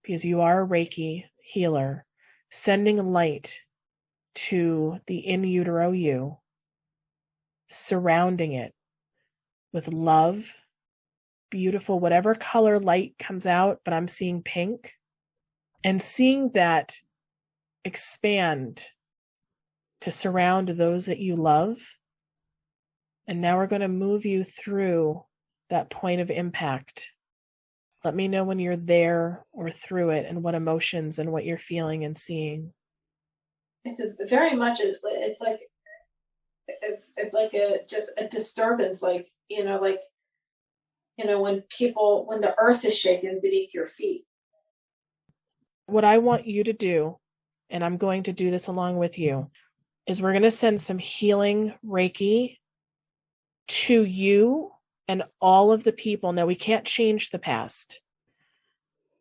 because you are a Reiki healer, sending light to the in utero you, surrounding it with love, beautiful, whatever color light comes out, but I'm seeing pink, and seeing that expand to surround those that you love. And now we're going to move you through that point of impact. Let me know when you're there or through it, and what emotions and what you're feeling and seeing. It's very much, it's like just a disturbance, when the earth is shaken beneath your feet. What I want you to do, and I'm going to do this along with you, is we're going to send some healing Reiki to you and all of the people. Now, we can't change the past,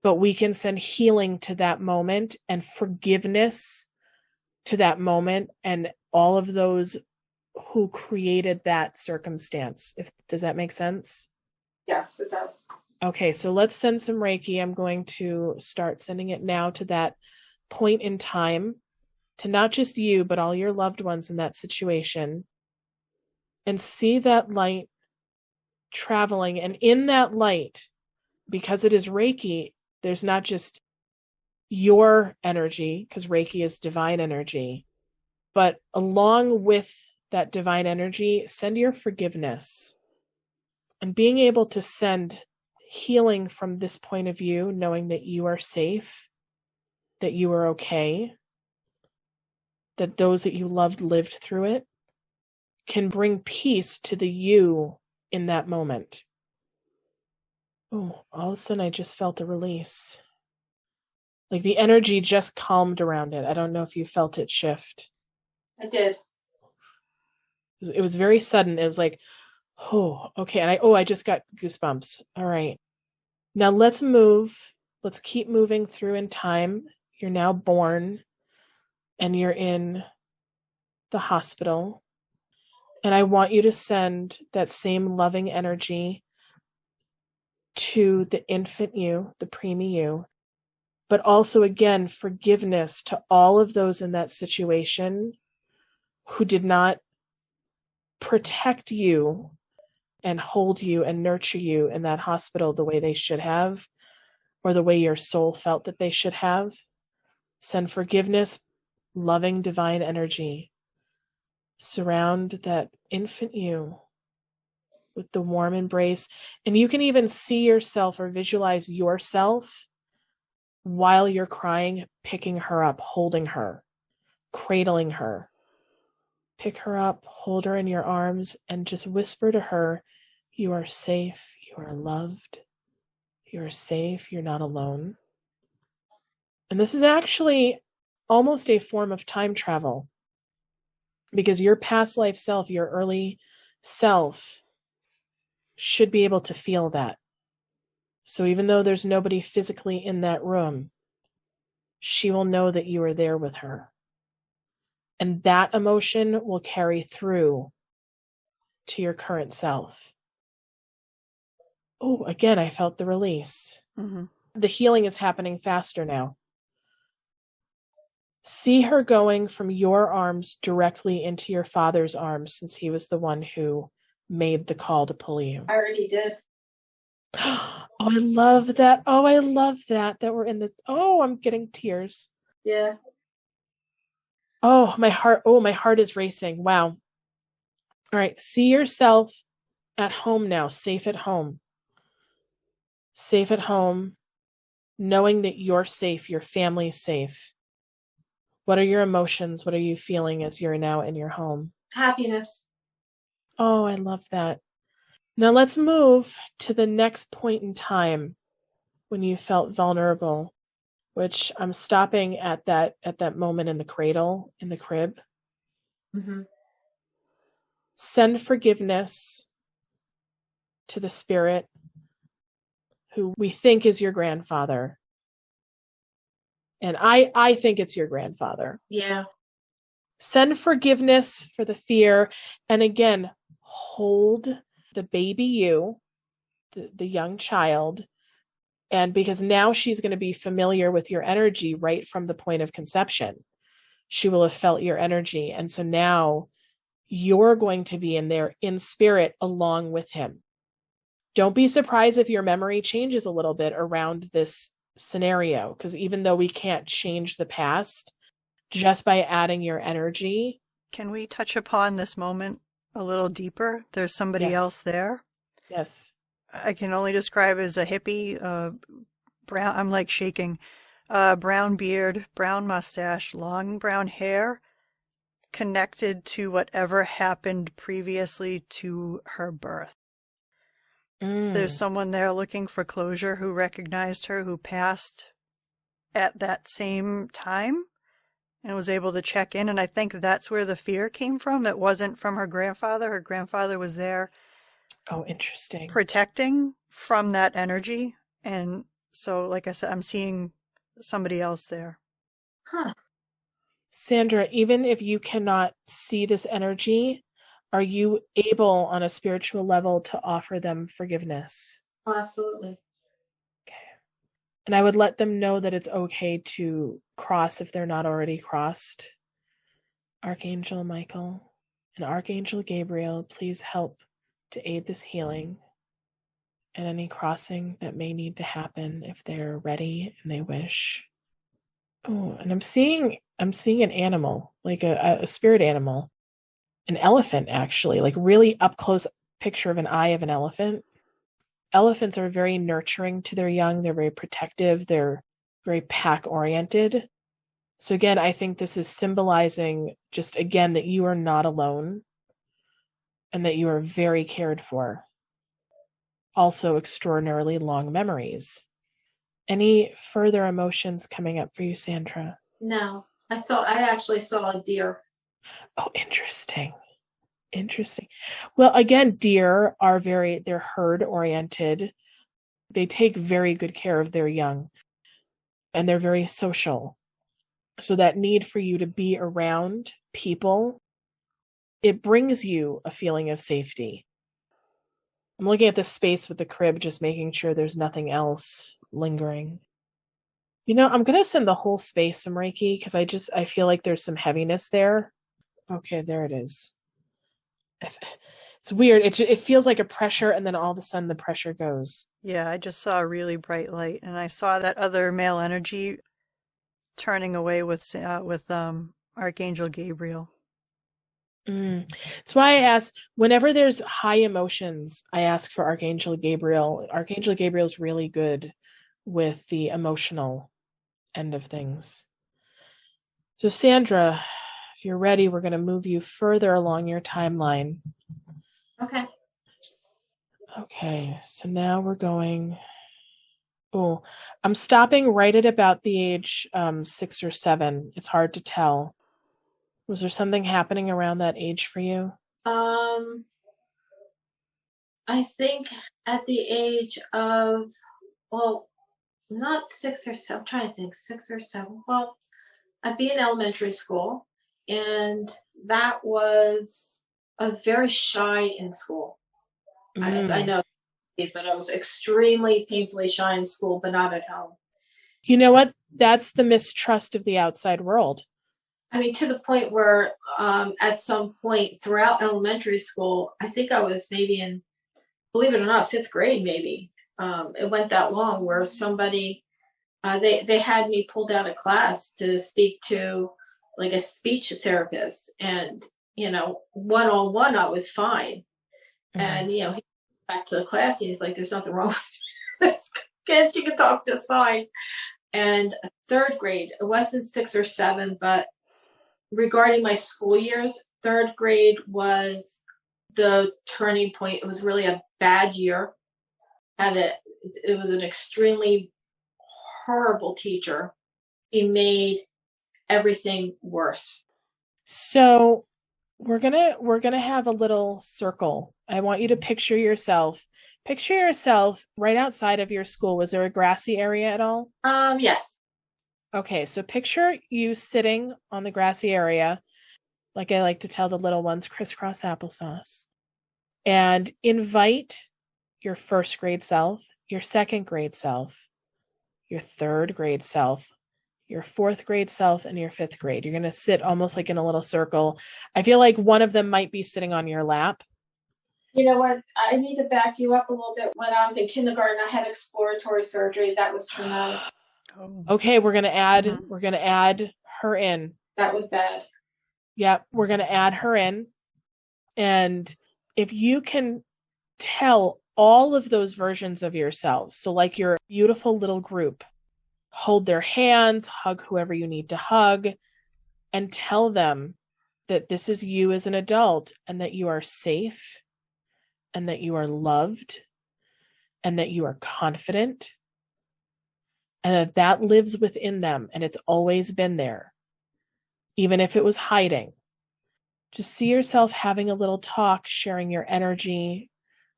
but we can send healing to that moment and forgiveness to that moment and all of those who created that circumstance. Does that make sense? Yes, it does. Okay, so let's send some Reiki. I'm going to start sending it now to that point in time, to not just you, but all your loved ones in that situation. And see that light traveling. And in that light, because it is Reiki, there's not just your energy, because Reiki is divine energy, but along with that divine energy, send your forgiveness. And being able to send healing from this point of view, knowing that you are safe, that you are okay, that those that you loved lived through it, can bring peace to the you in that moment. Oh, all of a sudden I just felt a release. Like the energy just calmed around it. I don't know if you felt it shift. I did. It was very sudden. It was like, oh, okay. And I just got goosebumps. All right. Now let's move. Let's keep moving through in time. You're now born and you're in the hospital. And I want you to send that same loving energy to the infant you, the preemie you, but also, again, forgiveness to all of those in that situation who did not protect you and hold you and nurture you in that hospital the way they should have, or the way your soul felt that they should have. Send forgiveness, loving, divine energy. Surround that infant you with the warm embrace. And you can even see yourself or visualize yourself while you're crying, picking her up, holding her, cradling her. Pick her up, hold her in your arms, and just whisper to her, you are safe, you are loved, you are safe, you're not alone. And this is actually almost a form of time travel, because your past life self, your early self, should be able to feel that. So even though there's nobody physically in that room, she will know that you are there with her. And that emotion will carry through to your current self. Oh, again, I felt the release. Mm-hmm. The healing is happening faster now. See her going from your arms directly into your father's arms, since he was the one who made the call to pull you. I already did. Oh, I love that. Oh, I love that we're in this. Oh, I'm getting tears. Yeah. Oh, my heart is racing. Wow. All right, see yourself at home now, safe at home. Safe at home, knowing that you're safe, your family's safe. What are your emotions? What are you feeling as you're now in your home? Happiness. Oh, I love that. Now let's move to the next point in time when you felt vulnerable, which I'm stopping at that moment in the cradle, in the crib. Mm-hmm. Send forgiveness to the spirit who we think is your grandfather. And I think it's your grandfather. Yeah. Send forgiveness for the fear. And again, hold the baby you, the young child. And because now she's going to be familiar with your energy right from the point of conception. She will have felt your energy. And so now you're going to be in there in spirit along with him. Don't be surprised if your memory changes a little bit around this scenario, because even though we can't change the past, just by adding your energy. Can we touch upon this moment a little deeper? There's somebody else there. Yes. I can only describe as a hippie, brown, I'm like shaking, brown beard, brown mustache, long brown hair, connected to whatever happened previously to her birth. There's someone there looking for closure who recognized her, who passed at that same time and was able to check in. And I think that's where the fear came from. That wasn't from her grandfather. Her grandfather was there. Oh, interesting. Protecting from that energy. And so, like I said, I'm seeing somebody else there. Huh. Sandra, even if you cannot see this energy, are you able on a spiritual level to offer them forgiveness? Oh, absolutely. Okay. And I would let them know that it's okay to cross if they're not already crossed. Archangel Michael and Archangel Gabriel, please help to aid this healing and any crossing that may need to happen if they're ready and they wish. Oh, and I'm seeing an animal, like a spirit animal, an elephant actually, like really up close picture of an eye of an elephant. Elephants are very nurturing to their young. They're very protective. They're very pack oriented. So again, I think this is symbolizing just again that you are not alone and that you are very cared for. also extraordinarily long memories. Any further emotions coming up for you, Sandra? No, I actually saw a deer. Oh, interesting. Interesting. Well, again, deer are they're herd oriented. They take very good care of their young, and they're very social. So that need for you to be around people, it brings you a feeling of safety. I'm looking at the space with the crib, just making sure there's nothing else lingering. I'm going to send the whole space some Reiki because I feel like there's some heaviness there. Okay, there it is. It's weird. It feels like a pressure, and then all of a sudden the pressure goes. Yeah, I just saw a really bright light, and I saw that other male energy turning away with Archangel Gabriel. That's why I ask, whenever there's high emotions, I ask for Archangel Gabriel. Archangel Gabriel's really good with the emotional end of things. So Sandra, if you're ready, we're going to move you further along your timeline. Okay. Okay, so now we're going... Oh, I'm stopping right at about the age 6 or 7. It's hard to tell. Was there something happening around that age for you? I think at the age of, well, not 6 or 7. I'm trying to think, 6 or 7. Well, I'd be in elementary school, and I was very shy in school. I know, but I was extremely painfully shy in school, but not at home. You know what? That's the mistrust of the outside world. I mean, to the point where at some point throughout elementary school, I think I was maybe in, believe it or not, 5th grade maybe. It went that long where somebody, they had me pulled out of class to speak to like a speech therapist. And, one-on-one, I was fine. Mm-hmm. And, he went back to the class and he's like, there's nothing wrong with this kid. She can talk just fine. And 3rd grade, it wasn't 6 or 7, but regarding my school years, 3rd grade was the turning point. It was really a bad year. It was an extremely horrible teacher. He made everything worse. So we're gonna have a little circle. I want you to picture yourself. Picture yourself right outside of your school. Was there a grassy area at all? Yes. Okay, so picture you sitting on the grassy area, like I like to tell the little ones, crisscross applesauce, and invite your 1st grade self, your 2nd grade self, your 3rd grade self, your 4th grade self, and your 5th grade. You're going to sit almost like in a little circle. I feel like one of them might be sitting on your lap. You know what? I need to back you up a little bit. When I was in kindergarten, I had exploratory surgery. That was traumatic. Okay, we're going to add her in. That was bad. Yeah, we're going to add her in. And if you can tell all of those versions of yourself, so like your beautiful little group, hold their hands, hug whoever you need to hug, and tell them that this is you as an adult and that you are safe and that you are loved and that you are confident and that lives within them and it's always been there, even if it was hiding. Just see yourself having a little talk, sharing your energy,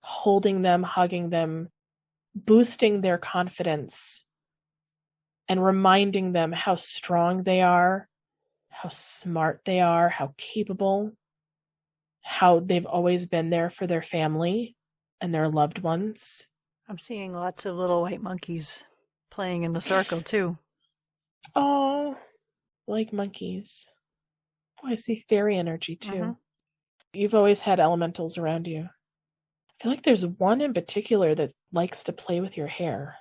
holding them, hugging them, boosting their confidence, and reminding them how strong they are, how smart they are, how capable, how they've always been there for their family and their loved ones. I'm seeing lots of little white monkeys playing in the circle too. Oh, like monkeys. Oh, I see fairy energy too. Mm-hmm. You've always had elementals around you. I feel like there's one in particular that likes to play with your hair.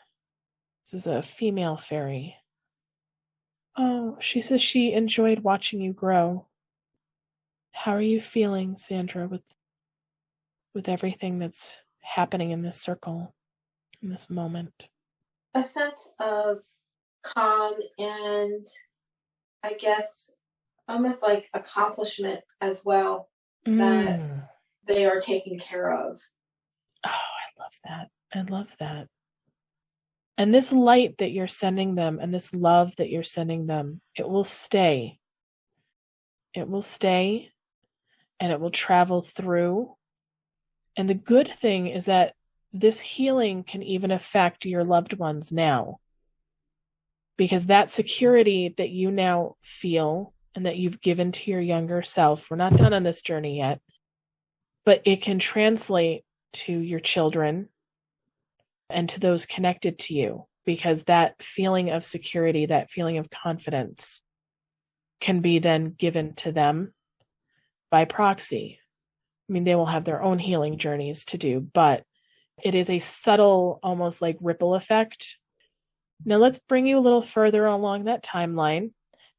This is a female fairy. Oh, she says she enjoyed watching you grow. How are you feeling, Sandra, with everything that's happening in this circle, in this moment? A sense of calm and I guess almost like accomplishment as well that they are taken care of. Oh, I love that. I love that. And this light that you're sending them and this love that you're sending them, it will stay. It will stay and it will travel through. And the good thing is that this healing can even affect your loved ones now. Because that security that you now feel and that you've given to your younger self, we're not done on this journey yet, but it can translate to your children and to those connected to you, because that feeling of security, that feeling of confidence can be then given to them by proxy. I mean, they will have their own healing journeys to do, but it is a subtle, almost like ripple effect. Now let's bring you a little further along that timeline.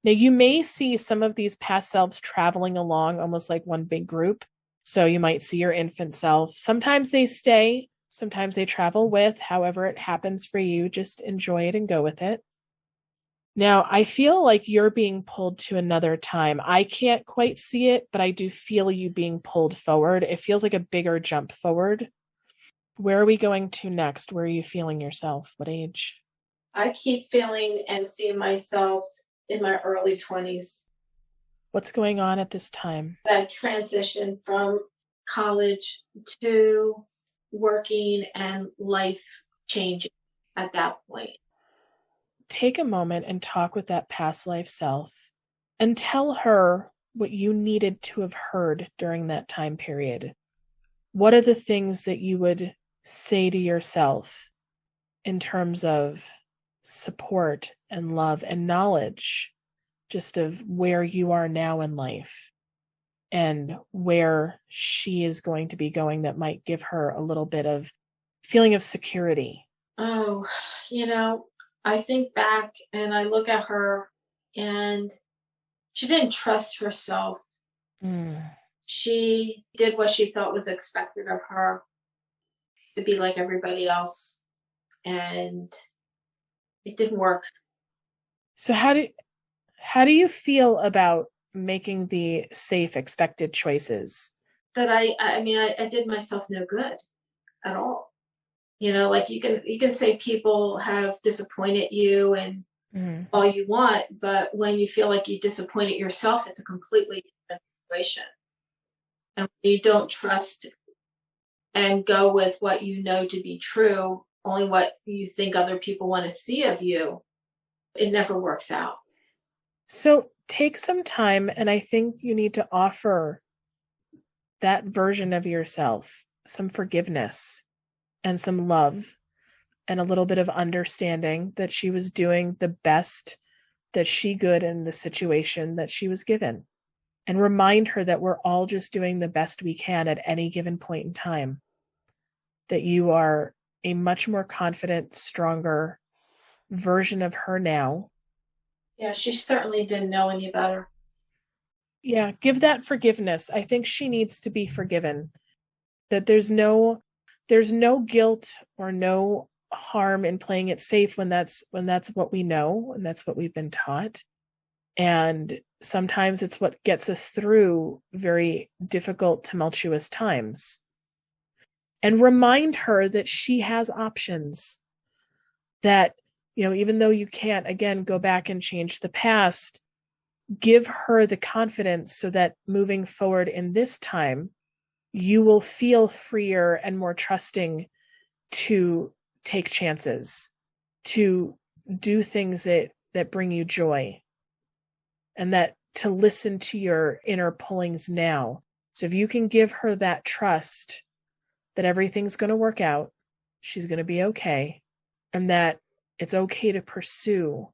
Now you may see some of these past selves traveling along almost like one big group. So you might see your infant self. Sometimes they stay, sometimes they travel with, however it happens for you, just enjoy it and go with it. Now, I feel like you're being pulled to another time. I can't quite see it, but I do feel you being pulled forward. It feels like a bigger jump forward. Where are we going to next? Where are you feeling yourself? What age? I keep feeling and seeing myself in my early 20s. What's going on at this time? That transition from college to working and life changing at that point. Take a moment and talk with that past life self and tell her what you needed to have heard during that time period. What are the things that you would say to yourself in terms of support and love and knowledge, just of where you are now in life and where she is going to be going, that might give her a little bit of feeling of security? Oh, I think back and I look at her and she didn't trust herself. She did what she thought was expected of her, to be like everybody else. And it didn't work. So how do you feel about making the safe, expected choices? That I did myself no good at all. Like you can say people have disappointed you and all you want, but when you feel like you disappointed yourself, it's a completely different situation. And when you don't trust and go with what you know to be true, only what you think other people want to see of you, it never works out. So take some time, and I think you need to offer that version of yourself some forgiveness and some love and a little bit of understanding that she was doing the best that she could in the situation that she was given. And remind her that we're all just doing the best we can at any given point in time. That you are a much more confident, stronger version of her now. Yeah, she certainly didn't know any better. Yeah, give that forgiveness. I think she needs to be forgiven. That there's no guilt or no harm in playing it safe when that's what we know and that's what we've been taught. And sometimes it's what gets us through very difficult, tumultuous times. And remind her that she has options. That, even though you can't, again, go back and change the past, give her the confidence so that moving forward in this time, you will feel freer and more trusting to take chances, to do things that bring you joy, and that to listen to your inner pullings now. So if you can give her that trust that everything's going to work out, she's going to be okay, and that it's okay to pursue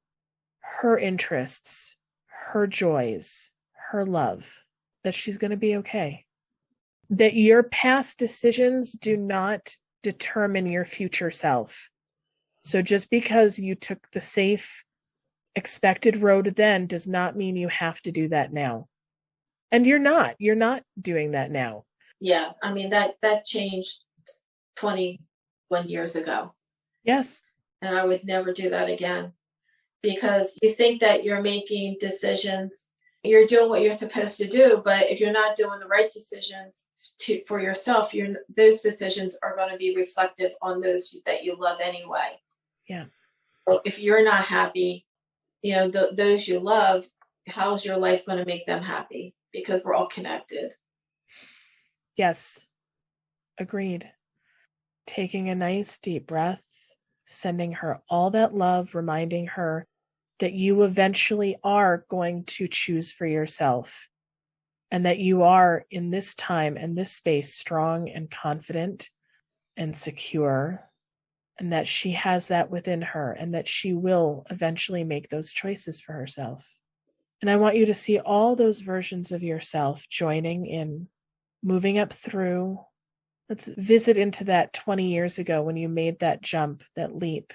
her interests, her joys, her love, that she's going to be okay. That your past decisions do not determine your future self. So just because you took the safe, expected road then does not mean you have to do that now. And you're not doing that now. Yeah, that changed 21 years ago. Yes. And I would never do that again, because you think that you're making decisions, you're doing what you're supposed to do, but if you're not doing the right decisions, for yourself, those decisions are going to be reflective on those that you love anyway. Yeah. So if you're not happy, those you love, how's your life going to make them happy? Because we're all connected. Yes. Agreed. Taking a nice deep breath, sending her all that love, reminding her that you eventually are going to choose for yourself, and that you are in this time and this space strong and confident and secure, and that she has that within her, and that she will eventually make those choices for herself. And I want you to see all those versions of yourself joining in, moving up through. Let's visit into that 20 years ago when you made that jump, that leap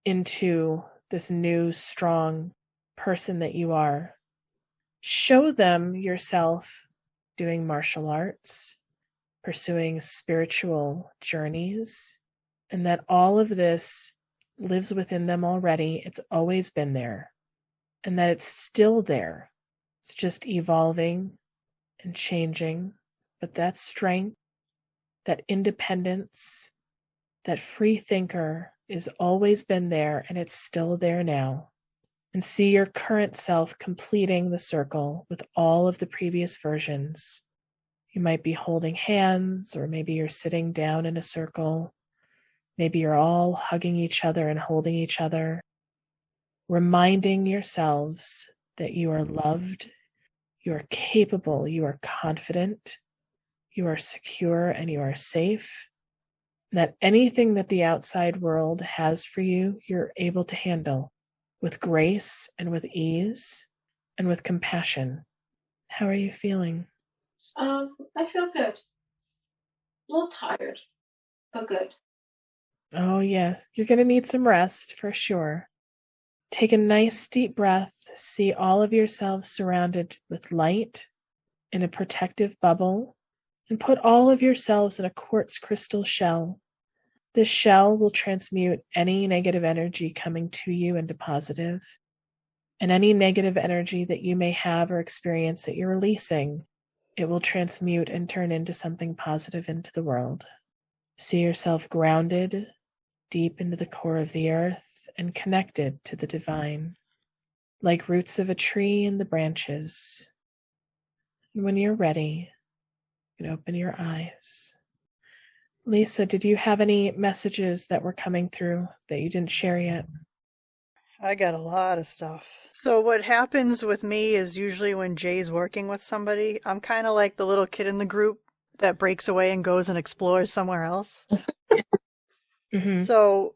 into this new, strong person that you are. Show them yourself doing martial arts, pursuing spiritual journeys, and that all of this lives within them already. It's always been there, and that it's still there. It's just evolving and changing, but that strength, that independence, that free thinker is always been there, and it's still there now. And see your current self completing the circle with all of the previous versions. You might be holding hands, or maybe you're sitting down in a circle. Maybe you're all hugging each other and holding each other, reminding yourselves that you are loved, you are capable, you are confident, you are secure, and you are safe. That anything that the outside world has for you, you're able to handle with grace and with ease and with compassion. How are you feeling? I feel good. A little tired, but good. Oh, yes. You're going to need some rest for sure. Take a nice deep breath. See all of yourselves surrounded with light in a protective bubble, and put all of yourselves in a quartz crystal shell. This shell will transmute any negative energy coming to you into positive, and any negative energy that you may have or experience that you're releasing, it will transmute and turn into something positive into the world. See yourself grounded deep into the core of the earth and connected to the divine, like roots of a tree in the branches. And when you're ready, you can open your eyes. Lisa, did you have any messages that were coming through that you didn't share yet? I got a lot of stuff. So what happens with me is usually when Jay's working with somebody, I'm kind of like the little kid in the group that breaks away and goes and explores somewhere else. Mm-hmm. So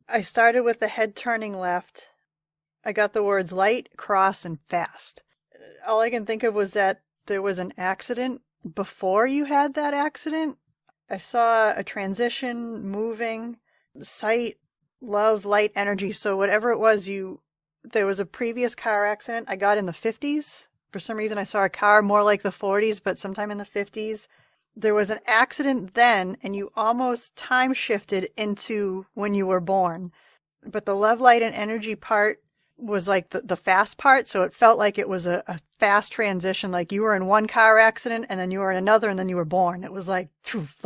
I started with the head turning left. I got the words light, cross, and fast. All I can think of was that there was an accident before you had that accident. I saw a transition, moving, sight, love, light, energy. So whatever it was, there was a previous car accident. I got in the 50s. For some reason, I saw a car more like the 40s, but sometime in the 50s. There was an accident then, and you almost time shifted into when you were born. But the love, light, and energy part was like the fast part. So it felt like it was a fast transition. Like you were in one car accident and then you were in another and then you were born. It was like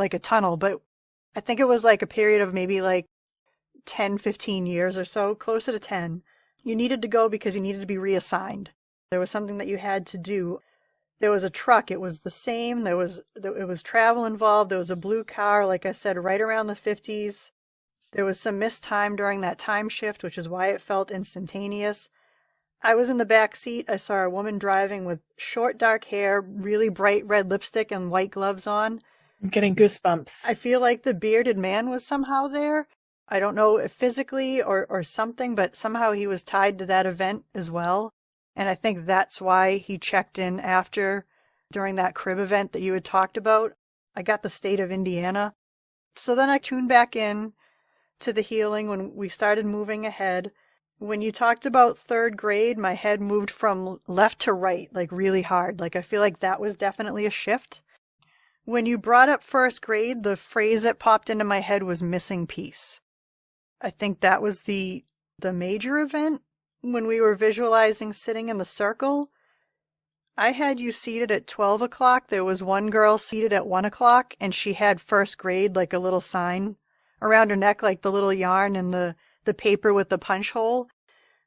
a tunnel. But I think it was like a period of maybe like 10, 15 years or so, closer to 10. You needed to go because you needed to be reassigned. There was something that you had to do. There was a truck. It was the same. It was travel involved. There was a blue car, like I said, right around the 50s. There was some missed time during that time shift, which is why it felt instantaneous. I was in the back seat. I saw a woman driving with short, dark hair, really bright red lipstick, and white gloves on. I'm getting goosebumps. I feel like the bearded man was somehow there. I don't know if physically or something, but somehow he was tied to that event as well. And I think that's why he checked in after, during that crib event that you had talked about. I got the state of Indiana. So then I tuned back in to the healing when we started moving ahead. When you talked about third grade, my head moved from left to right, like really hard. Like I feel like that was definitely a shift. When you brought up first grade, the phrase that popped into my head was missing piece. I think that was the major event when we were visualizing sitting in the circle. I had you seated at 12 o'clock. There was one girl seated at 1 o'clock, and she had first grade, like a little sign around her neck, like the little yarn and the paper with the punch hole.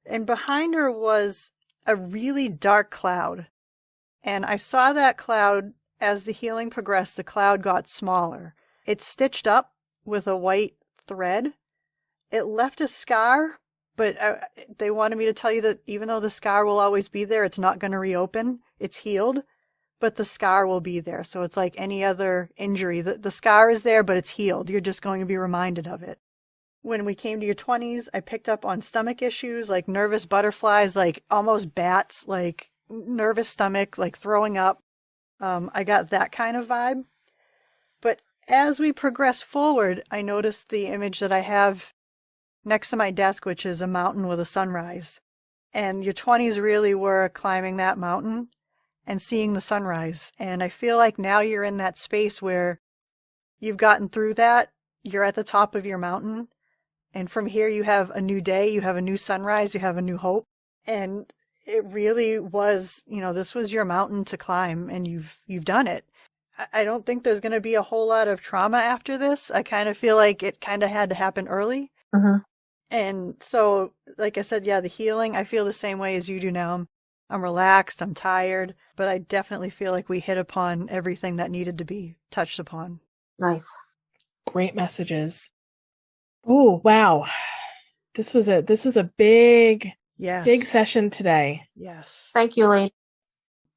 And behind her was a really dark cloud. And I saw that cloud as the healing progressed. The cloud got smaller. It's stitched up with a white thread. It left a scar, but they wanted me to tell you that even though the scar will always be there, it's not going to reopen. It's healed, but the scar will be there. So it's like any other injury. The scar is there, but it's healed. You're just going to be reminded of it. When we came to your 20s, I picked up on stomach issues, like nervous butterflies, like almost bats, like nervous stomach, like throwing up. I got that kind of vibe. But as we progress forward, I noticed the image that I have next to my desk, which is a mountain with a sunrise. And your 20s really were climbing that mountain and seeing the sunrise. And I feel like now you're in that space where you've gotten through that. You're at the top of your mountain. And from here, you have a new day, you have a new sunrise, you have a new hope. And it really was, this was your mountain to climb, and you've done it. I don't think there's going to be a whole lot of trauma after this. I kind of feel like it kind of had to happen early. Mm-hmm. And so, like I said, yeah, the healing, I feel the same way as you do now. I'm relaxed, I'm tired, but I definitely feel like we hit upon everything that needed to be touched upon. Nice. Great messages. Oh, wow. This was a big session today. Yes. Thank you, Lee.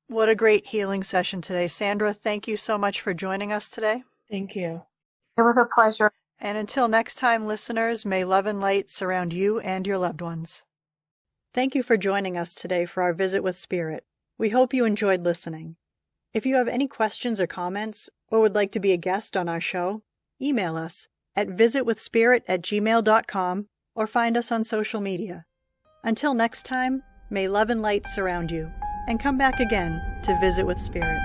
What a great healing session today. Sandra, thank you so much for joining us today. Thank you. It was a pleasure. And until next time, listeners, may love and light surround you and your loved ones. Thank you for joining us today for our visit with Spirit. We hope you enjoyed listening. If you have any questions or comments, or would like to be a guest on our show, email us at visitwithspirit@gmail.com or find us on social media. Until next time, may love and light surround you, and come back again to Visit with Spirit.